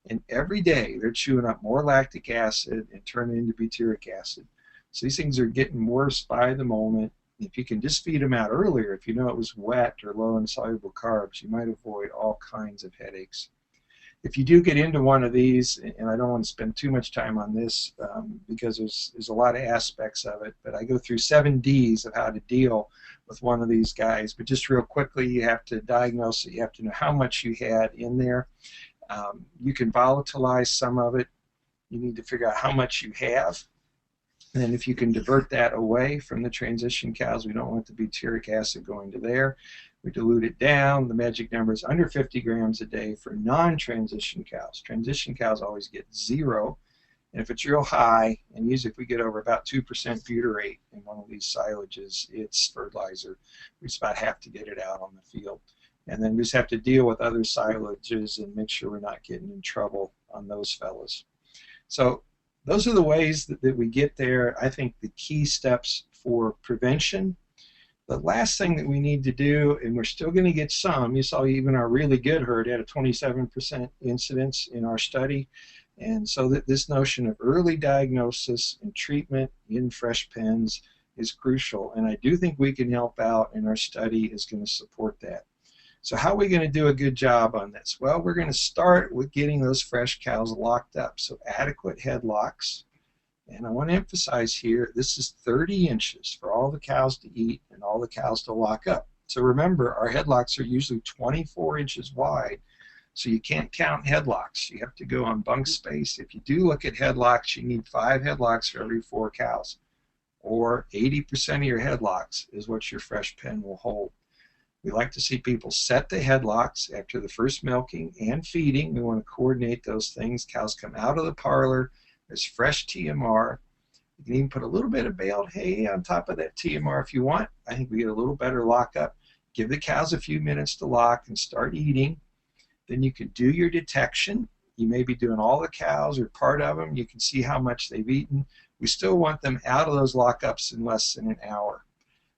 And every day they're chewing up more lactic acid and turning into butyric acid. So these things are getting worse by the moment. If you can just feed them out earlier, if you know it was wet or low in soluble carbs, you might avoid all kinds of headaches. If you do get into one of these, and I don't want to spend too much time on this because there's a lot of aspects of it, but I go through 7 Ds of how to deal with one of these guys. But just real quickly, you have to diagnose it. You have to know how much you had in there. You can volatilize some of it. You need to figure out how much you have. And then if you can divert that away from the transition cows, we don't want the butyric acid going to there. We dilute it down. The magic number is under 50 grams a day for non-transition cows. Transition cows always get 0. And if it's real high, and usually if we get over about 2% butyrate in one of these silages, it's fertilizer. We just about have to get it out on the field. And then we just have to deal with other silages and make sure we're not getting in trouble on those fellas. So those are the ways that we get there. I think the key steps for prevention. The last thing that we need to do, and we're still going to get some, you saw even our really good herd had a 27% incidence in our study. And so that this notion of early diagnosis and treatment in fresh pens is crucial. And I do think we can help out, and our study is going to support that. So how are we going to do a good job on this? Well, we're going to start with getting those fresh cows locked up. So adequate headlocks. And I want to emphasize here, this is 30 inches for all the cows to eat and all the cows to lock up. So remember, our headlocks are usually 24 inches wide. So you can't count headlocks. You have to go on bunk space. If you do look at headlocks, you need 5 headlocks for every 4 cows. Or 80% of your headlocks is what your fresh pen will hold. We like to see people set the headlocks after the first milking and feeding. We want to coordinate those things. Cows come out of the parlor. There's fresh TMR. You can even put a little bit of baled hay on top of that TMR if you want. I think we get a little better lockup. Give the cows a few minutes to lock and start eating. Then you can do your detection. You may be doing all the cows or part of them. You can see how much they've eaten. We still want them out of those lockups in less than an hour.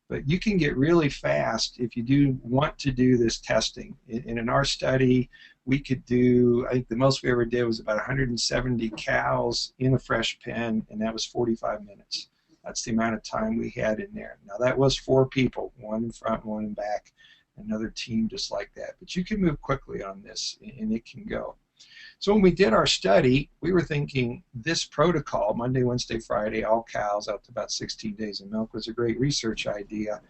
But you can get really fast if you do want to do this testing. And in our study, we could do, I think the most we ever did was about 170 cows in a fresh pen, and that was 45 minutes. That's the amount of time we had in there. Now that was 4 people, one in front, one in back, another team just like that. But you can move quickly on this, and it can go. So when we did our study, we were thinking this protocol, Monday, Wednesday, Friday, all cows up to about 16 days of milk, was a great research idea,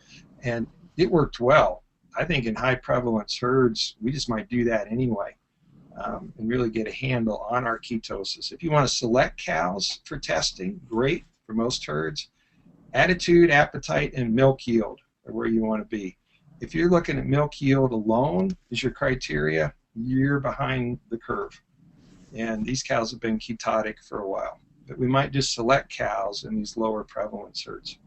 and it worked well. I think in high prevalence herds, we just might do that anyway and really get a handle on our ketosis. If you want to select cows for testing, great for most herds. Attitude, appetite, and milk yield are where you want to be. If you're looking at milk yield alone as your criteria, you're behind the curve. And these cows have been ketotic for a while. But we might just select cows in these lower prevalence herds.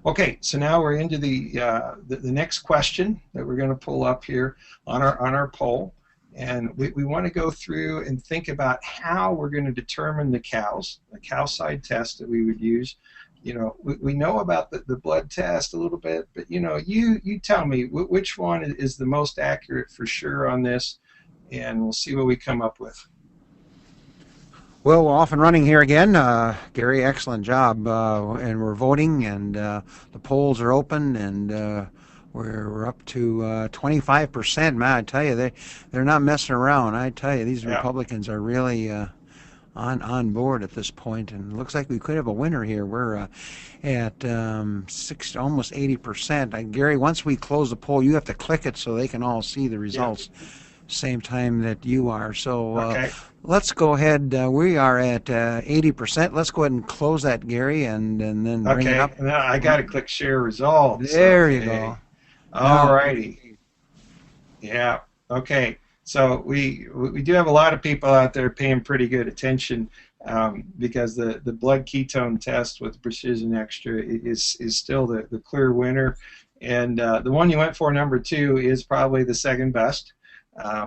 Okay, so now we're into the next question that we're going to pull up here on our poll. And we want to go through and think about how we're going to determine the cows, the Cowside test that we would use. You know, we know about the blood test a little bit, but you know, you tell me which one is the most accurate for sure on this, and we'll see what we come up with. Well, we're off and running here again. Gary, excellent job. And we're voting, and the polls are open, and we're up to 25%. Man, I tell you, they're not messing around. I tell you, these Republicans are really on board at this point, and it looks like we could have a winner here. We're at almost 80%. Gary, once we close the poll, you have to click it so they can all see the results. Same time that you are. So let's go ahead. We are at 80%. Let's go ahead and close that, Gary, and then bring it up. Now I got to click share results. There you go. All righty. Yeah. Okay. So we do have a lot of people out there paying pretty good attention because the blood ketone test with Precision Xtra is still the clear winner, and the one you went for, number 2, is probably the second best.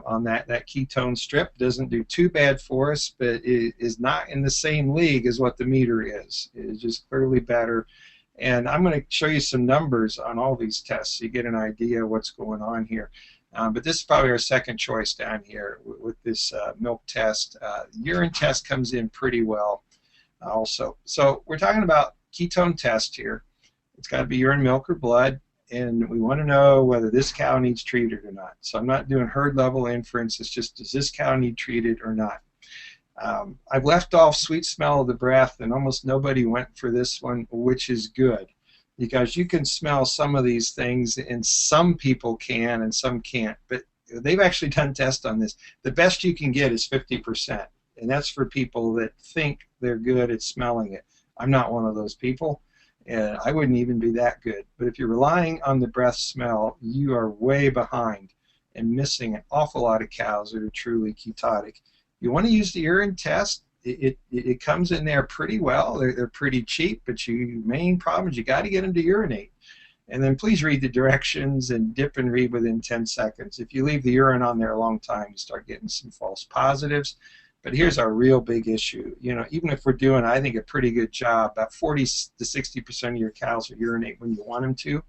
On that ketone strip. Doesn't do too bad for us, but it is not in the same league as what the meter is. It is just clearly better. And I'm going to show you some numbers on all these tests so you get an idea of what's going on here. But this is probably our second choice down here with this milk test. Urine test comes in pretty well also. So we're talking about ketone test here. It's got to be urine, milk, or blood. And we want to know whether this cow needs treated or not. So I'm not doing herd level inference. It's just, does this cow need treated or not? I've left off sweet smell of the breath, and almost nobody went for this one, which is good, because you can smell some of these things, and some people can and some can't. But they've actually done tests on this. The best you can get is 50%, and that's for people that think they're good at smelling it. I'm not one of those people. And I wouldn't even be that good. But if you're relying on the breath smell, you are way behind and missing an awful lot of cows that are truly ketotic. You want to use the urine test. It comes in there pretty well. They're pretty cheap, but your main problem is you got to get them to urinate. And then please read the directions and dip and read within 10 seconds. If you leave the urine on there a long time, you start getting some false positives. But here's our real big issue. You know, even if we're doing, I think, a pretty good job, about 40 to 60% of your cows will urinate when you want them to.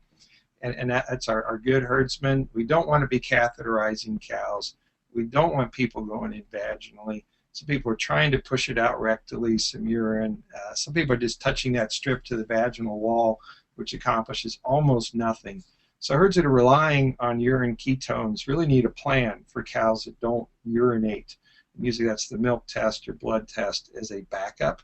And that's our good herdsmen. We don't want to be catheterizing cows. We don't want people going in vaginally. Some people are trying to push it out rectally, some urine. Some people are just touching that strip to the vaginal wall, which accomplishes almost nothing. So herds that are relying on urine ketones really need a plan for cows that don't urinate. Usually that's the milk test or blood test as a backup.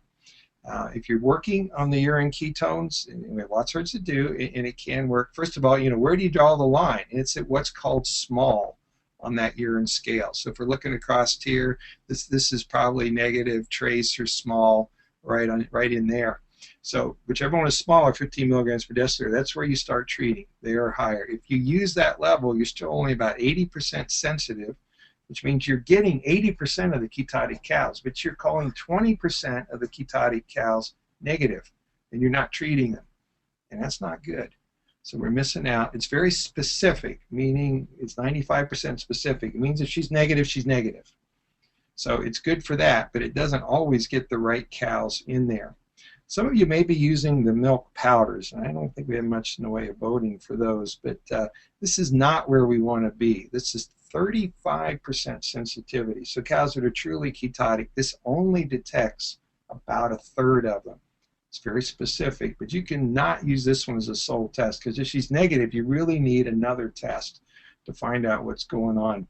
If you're working on the urine ketones, and we have lots of herds that do, and it can work. First of all, you know, where do you draw the line? It's at what's called small on that urine scale. So if we're looking across here, this is probably negative, trace, or small, right in there. So whichever one is smaller, 15 milligrams per deciliter, that's where you start treating. They are higher. If you use that level, you're still only about 80% sensitive, which means you're getting 80% of the ketotic cows, but you're calling 20% of the ketotic cows negative, and you're not treating them. And that's not good. So we're missing out. It's very specific, meaning it's 95% specific. It means if she's negative, she's negative. So it's good for that, but it doesn't always get the right cows in there. Some of you may be using the milk powders, and I don't think we have much in the way of voting for those, but this is not where we want to be. This is 35% sensitivity. So cows that are truly ketotic, this only detects about 1/3 of them. It's very specific, but you cannot use this one as a sole test, because if she's negative, you really need another test to find out what's going on.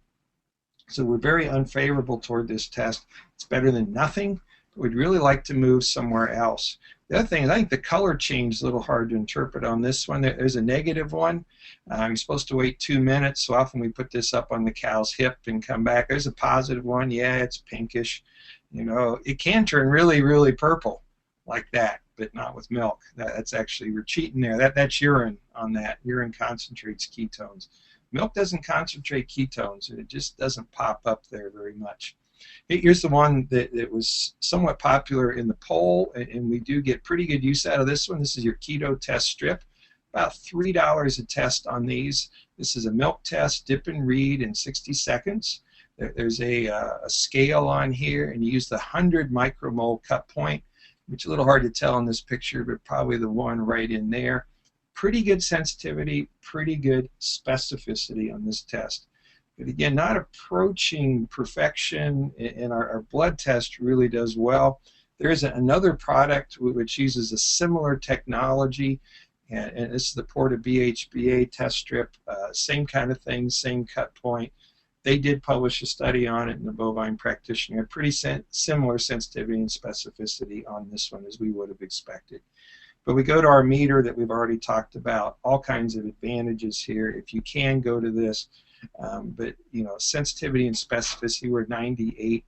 So we're very unfavorable toward this test. It's better than nothing. We'd really like to move somewhere else. The other thing is I think the color change is a little hard to interpret on this one. There's a negative one. You're supposed to wait 2 minutes, so often we put this up on the cow's hip and come back. There's a positive one. Yeah, it's pinkish. You know, it can turn really, really purple like that, but not with milk. That's actually, we're cheating there. That's urine on that. Urine concentrates ketones. Milk doesn't concentrate ketones, and it just doesn't pop up there very much. Here's the one that was somewhat popular in the poll, and we do get pretty good use out of this one. This is your keto test strip. About $3 a test on these. This is a milk test, dip and read in 60 seconds. There's a scale on here, and you use the 100 micromole cut point, which is a little hard to tell in this picture, but probably the one right in there. Pretty good sensitivity, pretty good specificity on this test. But again, not approaching perfection, and our blood test really does well. There is another product which uses a similar technology, and this is the Porta BHBA test strip. Same kind of thing, same cut point. They did publish a study on it in the Bovine Practitioner. Pretty similar sensitivity and specificity on this one as we would have expected. But we go to our meter that we've already talked about. All kinds of advantages here. If you can, go to this. But you know, sensitivity and specificity were 98%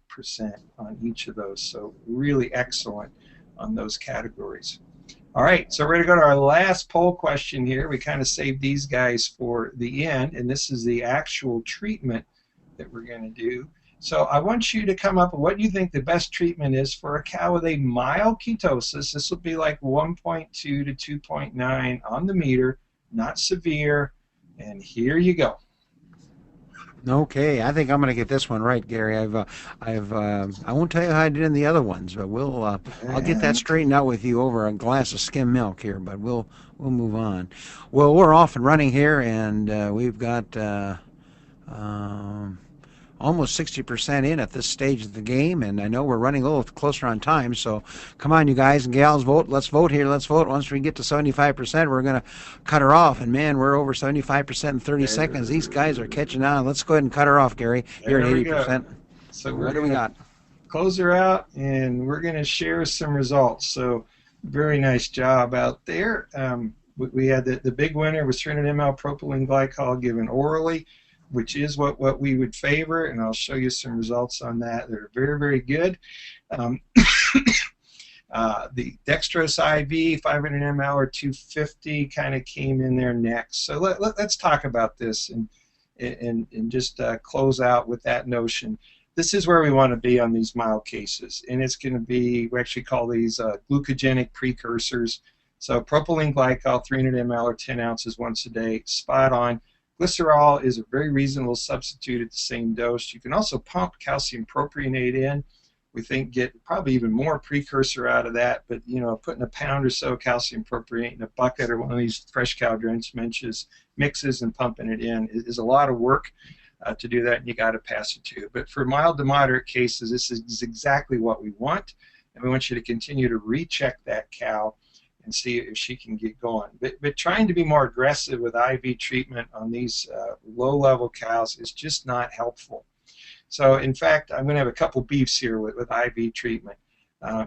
on each of those, so really excellent on those categories. All right, so we're going to go to our last poll question here. We kind of saved these guys for the end, and this is the actual treatment that we're going to do. So I want you to come up with what you think the best treatment is for a cow with a mild ketosis. This will be like 1.2 to 2.9 on the meter, not severe, and here you go. Okay, I think I'm going to get this one right, Gary. I won't tell you how I did in the other ones, but I'll get that straightened out with you over a glass of skim milk here. But we'll move on. Well, we're off and running here, and we've got almost 60% in at this stage of the game, and I know we're running a little closer on time, so come on, you guys and gals, vote. Let's vote here. Let's vote. Once we get to 75%, we're going to cut her off, and man, we're over 75% in 30 seconds. These guys are catching on. Let's go ahead and cut her off, Gary. You're at 80%. So what do we got? Close her out, and we're going to share some results. So very nice job out there. We had the big winner was 300 ml propylene glycol given orally, which is what we would favor, and I'll show you some results on that that are very, very good. The dextrose IV, 500 ml or 250, kind of came in there next. So let's talk about this and just close out with that notion. This is where we want to be on these mild cases, and it's going to be, we actually call these glucogenic precursors. So propylene glycol, 300 ml or 10 ounces once a day, spot on. Glycerol is a very reasonable substitute at the same dose. You can also pump calcium propionate in. We think get probably even more precursor out of that, but you know, putting a pound or so calcium propionate in a bucket or one of these fresh cow drench mixes and pumping it in is a lot of work to do that, and you got to pass a tube. But for mild to moderate cases, this is exactly what we want, and we want you to continue to recheck that cow and see if she can get going. But trying to be more aggressive with IV treatment on these low-level cows is just not helpful. So, in fact, I'm going to have a couple beefs here with IV treatment.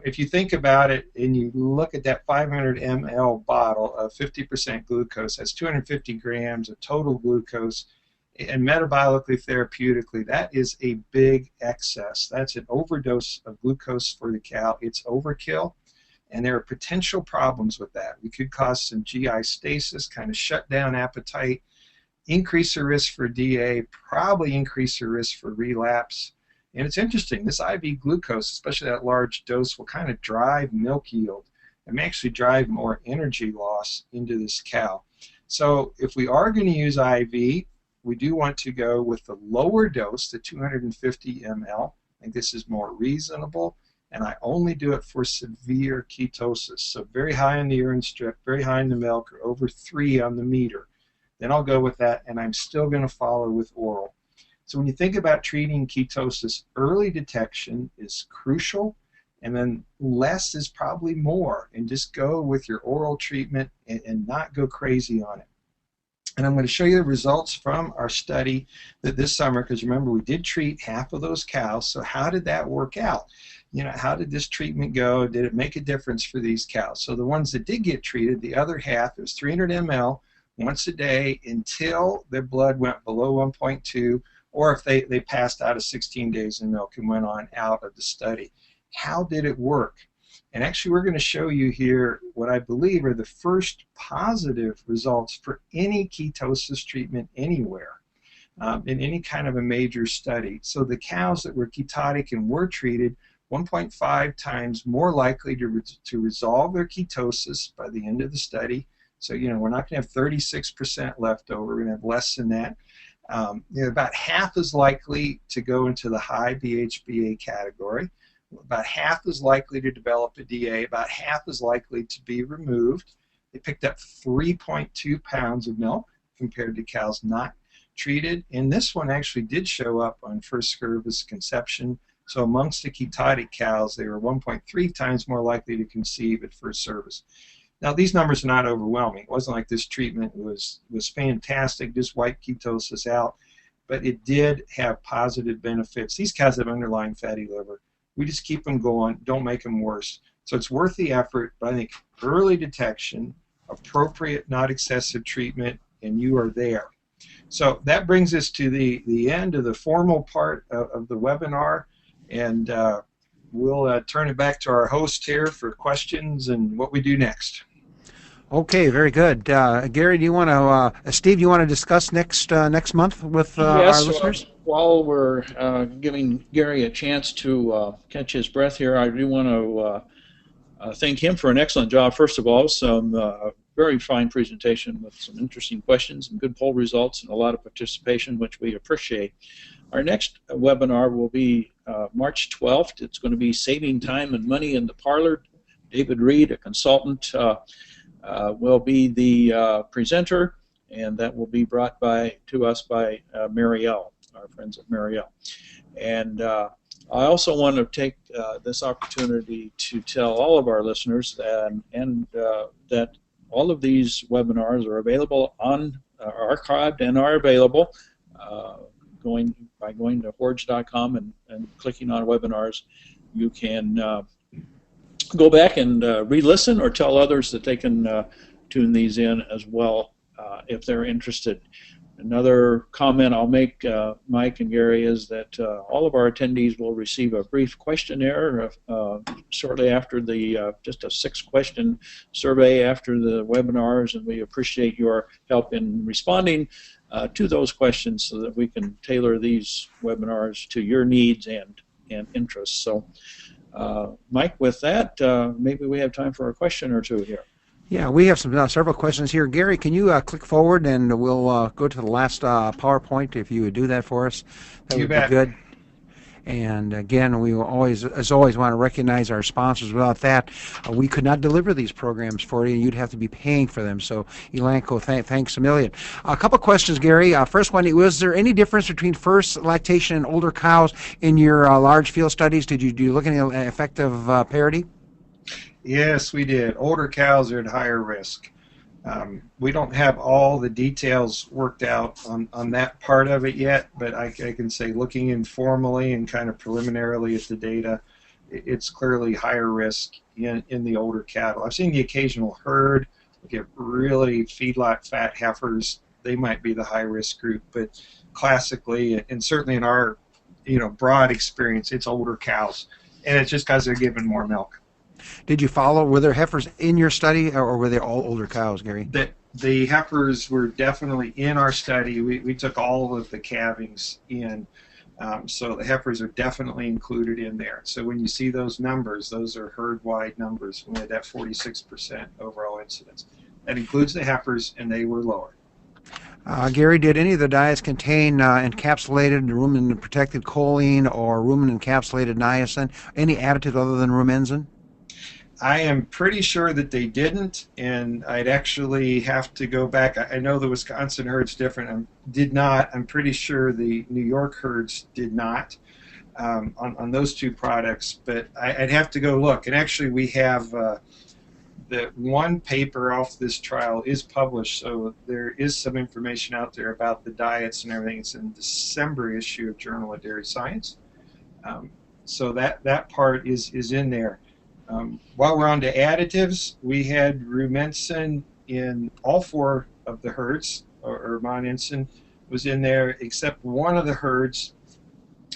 If you think about it and you look at that 500 ml bottle of 50% glucose, that's 250 grams of total glucose, and metabolically, therapeutically, that is a big excess. That's an overdose of glucose for the cow. It's overkill. And there are potential problems with that. We could cause some GI stasis, kind of shut down appetite, increase the risk for DA, probably increase the risk for relapse. And it's interesting, this IV glucose, especially that large dose, will kind of drive milk yield. and may actually drive more energy loss into this cow. So if we are going to use IV, we do want to go with the lower dose, the 250 ml. I think this is more reasonable, and I only do it for severe ketosis. So very high in the urine strip, very high in the milk, or over 3 on the meter. Then I'll go with that, and I'm still going to follow with oral. So when you think about treating ketosis, early detection is crucial, and then less is probably more, and just go with your oral treatment and not go crazy on it. And I'm going to show you the results from our study that this summer, because remember, we did treat half of those cows. So how did that work out? You know, how did this treatment go? Did it make a difference for these cows? So the ones that did get treated, the other half, it was 300 ml once a day until their blood went below 1.2, or if they passed out of 16 days in milk and went on out of the study. How did it work? And actually, we're going to show you here what I believe are the first positive results for any ketosis treatment anywhere in any kind of a major study. So the cows that were ketotic and were treated, 1.5 times more likely to resolve their ketosis by the end of the study. So, you know, we're not going to have 36% left over. We're going to have less than that. You know, about half as likely to go into the high BHBA category. About half as likely to develop a DA, about half as likely to be removed. They picked up 3.2 pounds of milk compared to cows not treated. And this one actually did show up on first cervix conception. So amongst the ketotic cows, they were 1.3 times more likely to conceive at first cervix. Now, these numbers are not overwhelming. It wasn't like this treatment was fantastic, just wiped ketosis out, but it did have positive benefits. These cows have underlying fatty liver. We just keep them going, don't make them worse. So it's worth the effort, but I think early detection, appropriate, not excessive treatment, and you are there. So that brings us to the end of the formal part of the webinar, and we'll turn it back to our host here for questions and what we do next. Okay, very good. Gary, do you want to, Steve, you want to discuss next month with Yes, our listeners? While we're giving Gary a chance to catch his breath here, I do want to thank him for an excellent job. First of all, some very fine presentation with some interesting questions and good poll results and a lot of participation, which we appreciate. Our next webinar will be March 12th. It's going to be Saving Time and Money in the Parlor. David Reed, a consultant, will be the presenter, and that will be brought to us by Marielle, our friends at Marielle. And I also want to take this opportunity to tell all of our listeners that all of these webinars are available are archived and are available by going to hoards.com and clicking on webinars. You can go back and re-listen or tell others that they can tune these in as well if they're interested. Another comment I'll make, Mike and Gary, is that all of our attendees will receive a brief questionnaire shortly after just a 6-question survey after the webinars, and we appreciate your help in responding to those questions so that we can tailor these webinars to your needs and interests. So, Mike, with that, maybe we have time for a question or two here. Yeah, we have several questions here. Gary, can you click forward and we'll go to the last PowerPoint if you would do that for us? That would be good. And again, we will always, as always, want to recognize our sponsors. Without that, we could not deliver these programs for you. You'd have to be paying for them. So, Elanco, thanks a million. A couple questions, Gary. First one, was there any difference between first lactation and older cows in your large field studies? Did you look at any effective parity? Yes, we did. Older cows are at higher risk. We don't have all the details worked out on that part of it yet, but I can say looking informally and kind of preliminarily at the data, it's clearly higher risk in the older cattle. I've seen the occasional herd get really feedlot fat heifers. They might be the high-risk group, but classically, and certainly in our broad experience, it's older cows, and it's just because they're giving more milk. Did you were there heifers in your study, or were they all older cows, Gary? The heifers were definitely in our study. We took all of the calvings in. So the heifers are definitely included in there. So when you see those numbers, those are herd-wide numbers. We had that 46% overall incidence. That includes the heifers, and they were lower. Gary, did any of the diets contain encapsulated rumen-protected choline or rumen-encapsulated niacin? Any additive other than rumensin? I am pretty sure that they didn't, and I'd actually have to go back. I know the Wisconsin herd's different. Did not. I'm pretty sure the New York herds did not on those two products, but I'd have to go look. And actually, we have the one paper off this trial is published, so there is some information out there about the diets and everything. It's in the December issue of Journal of Dairy Science. So that part is in there. While we're on to additives, we had rumensin in all 4 of the herds, or moninsin was in there, except one of the herds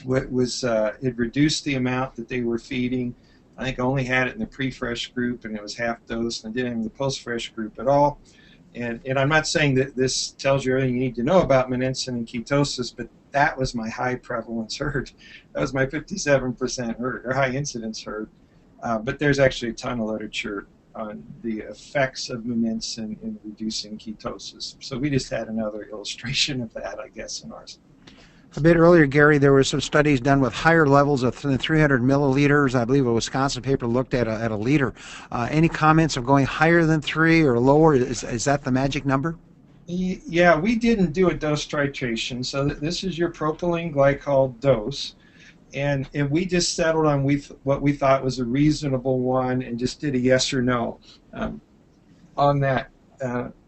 it reduced the amount that they were feeding. I think I only had it in the pre-fresh group, and it was half dose, and I didn't have the post-fresh group at all. And I'm not saying that this tells you everything you need to know about moninsin and ketosis, but that was my high prevalence herd. That was my 57% herd, or high incidence herd. But there's actually a ton of literature on the effects of moninsin in reducing ketosis. So we just had another illustration of that, I guess, in ours. A bit earlier, Gary, there were some studies done with higher levels of 300 milliliters. I believe a Wisconsin paper looked at a liter. Any comments of going higher than 3 or lower? Is that the magic number? Yeah, we didn't do a dose titration. So this is your propylene glycol dose. And we just settled on what we thought was a reasonable one and just did a yes or no on that.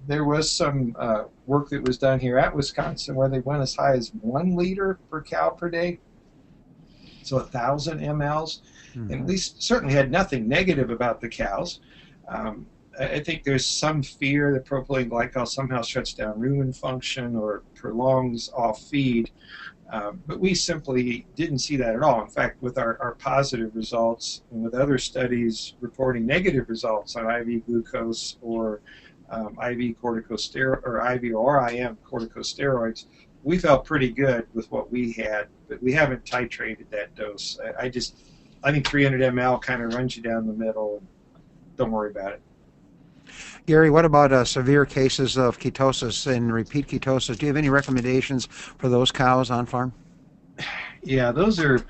There was some work that was done here at Wisconsin where they went as high as 1 liter per cow per day, so 1,000 mLs, and at least certainly had nothing negative about the cows. I think there's some fear that propylene glycol somehow shuts down rumen function or prolongs off feed, but we simply didn't see that at all. In fact, with our positive results and with other studies reporting negative results on IV glucose or IV corticosteroid or IV or IM corticosteroids, we felt pretty good with what we had, but we haven't titrated that dose. I think 300 ml kind of runs you down the middle, and don't worry about it. Gary, what about severe cases of ketosis and repeat ketosis? Do you have any recommendations for those cows on farm? Yeah, those are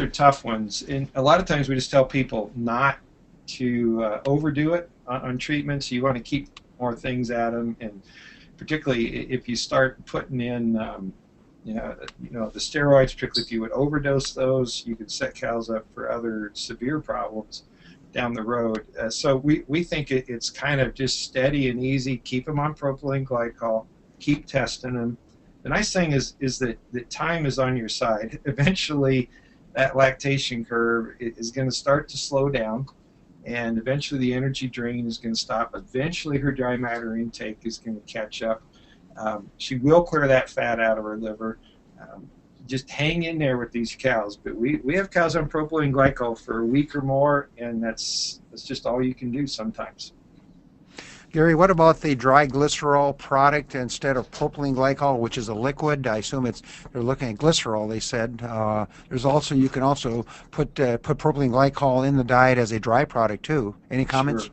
tough ones, and a lot of times we just tell people not to overdo it on treatments. You want to keep more things at them, and particularly if you start putting in the steroids, particularly if you would overdose those, you could set cows up for other severe problems down the road. So we think it's kind of just steady and easy. Keep them on propylene glycol, keep testing them. The nice thing is that the time is on your side. Eventually that lactation curve is going to start to slow down, and eventually the energy drain is going to stop. Eventually her dry matter intake is going to catch up. She will clear that fat out of her liver. Just hang in there with these cows. But we have cows on propylene glycol for a week or more, and that's just all you can do sometimes. Gary, what about the dry glycerol product instead of propylene glycol, which is a liquid? I assume they're looking at glycerol. They said you can also put propylene glycol in the diet as a dry product too. Any comments? Sure.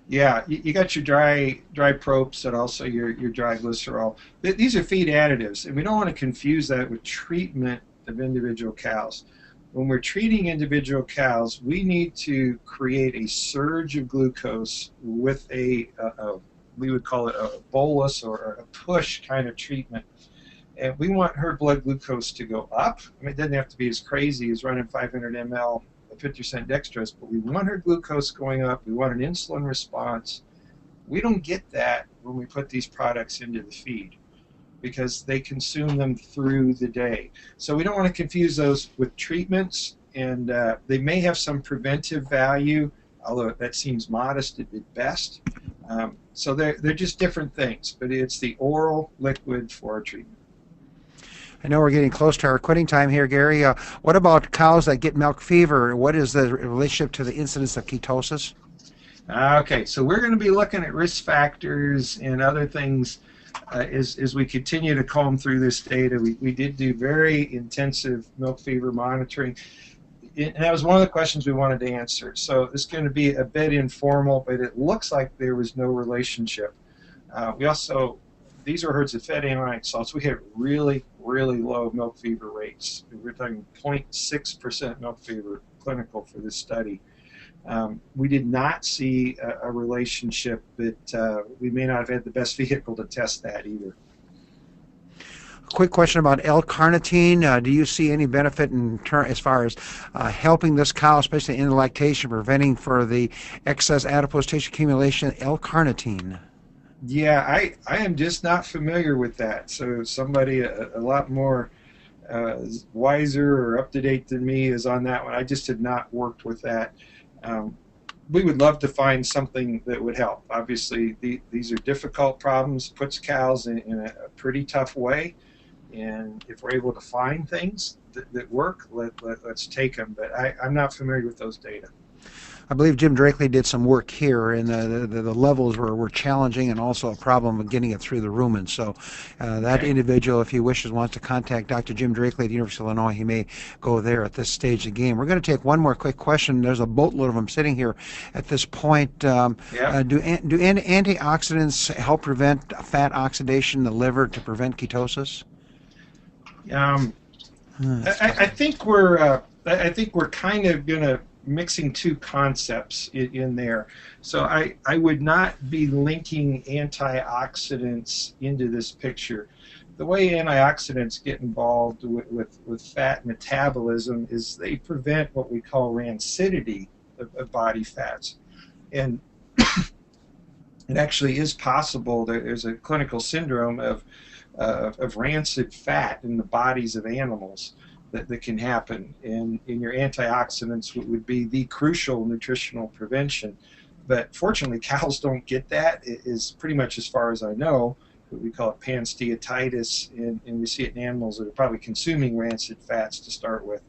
Yeah, you got your dry props and also your dry glycerol. These are feed additives, and we don't want to confuse that with treatment of individual cows. When we're treating individual cows, we need to create a surge of glucose with we would call it a bolus or a push kind of treatment. And we want her blood glucose to go up. I mean, it doesn't have to be as crazy as running 500 ml of 50% dextrose, but we want her glucose going up. We want an insulin response. We don't get that when we put these products into the feed, because they consume them through the day. So we don't want to confuse those with treatments, and they may have some preventive value, although that seems modest at best. So they're just different things, but it's the oral liquid for a treatment. I know we're getting close to our quitting time here, Gary. What about cows that get milk fever? What is the relationship to the incidence of ketosis? Okay, so we're going to be looking at risk factors and other things as we continue to comb through this data, we did do very intensive milk fever monitoring. And that was one of the questions we wanted to answer. So this is going to be a bit informal, but it looks like there was no relationship. We also, these are herds that fed anionic salts. We had really, really low milk fever rates. We're talking 0.6% milk fever clinical for this study. We did not see a relationship, but we may not have had the best vehicle to test that either. Quick question about L-carnitine. Do you see any benefit as far as helping this cow, especially in lactation, preventing for the excess adipose tissue accumulation? L-carnitine. Yeah, I am just not familiar with that. So somebody a lot more wiser or up to date than me is on that one. I just had not worked with that. We would love to find something that would help. Obviously, these are difficult problems, puts cows in a pretty tough way. And if we're able to find things that work, let's take them. But I'm not familiar with those data. I believe Jim Drakely did some work here, and the levels were challenging and also a problem of getting it through the rumen. So that individual, if he wishes, wants to contact Dr. Jim Drakely at the University of Illinois, he may go there at this stage of the game. We're going to take one more quick question. There's a boatload of them sitting here at this point. Do antioxidants help prevent fat oxidation in the liver to prevent ketosis? I think we're kind of gonna mixing two concepts in there. So I would not be linking antioxidants into this picture. The way antioxidants get involved with fat metabolism is they prevent what we call rancidity of body fats. And it actually is possible. There's a clinical syndrome of rancid fat in the bodies of animals that can happen, and your antioxidants would be the crucial nutritional prevention. But fortunately, cows don't get that. It is pretty much, as far as I know, what we call it pansteatitis, and we see it in animals that are probably consuming rancid fats to start with.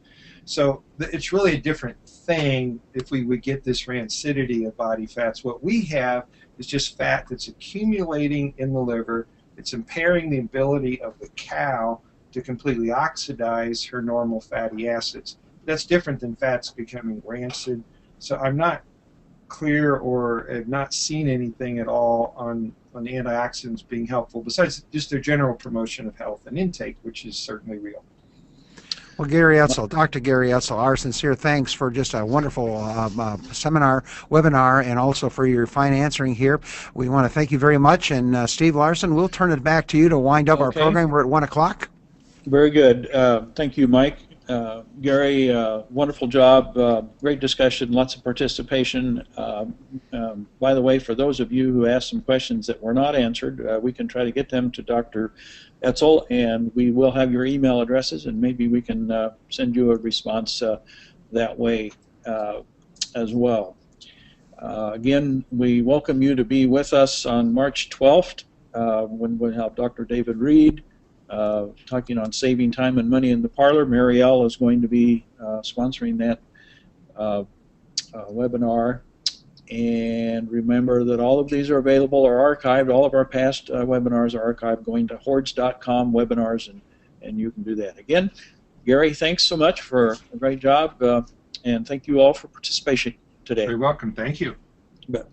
So it's really a different thing if we would get this rancidity of body fats. What we have is just fat that's accumulating in the liver. It's impairing the ability of the cow to completely oxidize her normal fatty acids. That's different than fats becoming rancid. So I'm not clear or have not seen anything at all on antioxidants being helpful, besides just their general promotion of health and intake, which is certainly real. Well, Garrett Oetzel, Dr. Garrett Oetzel, our sincere thanks for just a wonderful webinar, and also for your fine answering here. We want to thank you very much. And Steve Larson, we'll turn it back to you to wind up our program. We're at 1 o'clock. Very good. Thank you, Mike. Gary, wonderful job. Great discussion, lots of participation. By the way, for those of you who asked some questions that were not answered, we can try to get them to Dr. Oetzel, and we will have your email addresses, and maybe we can send you a response that way as well. Again, we welcome you to be with us on March 12th when we'll have Dr. David Reed talking on saving time and money in the parlor. Marielle is going to be sponsoring that webinar. And remember that all of these are available or archived. All of our past webinars are archived going to hoards.com webinars, and you can do that. Again, Gary, thanks so much for a great job, and thank you all for participation today. You're welcome. Thank you. You bet.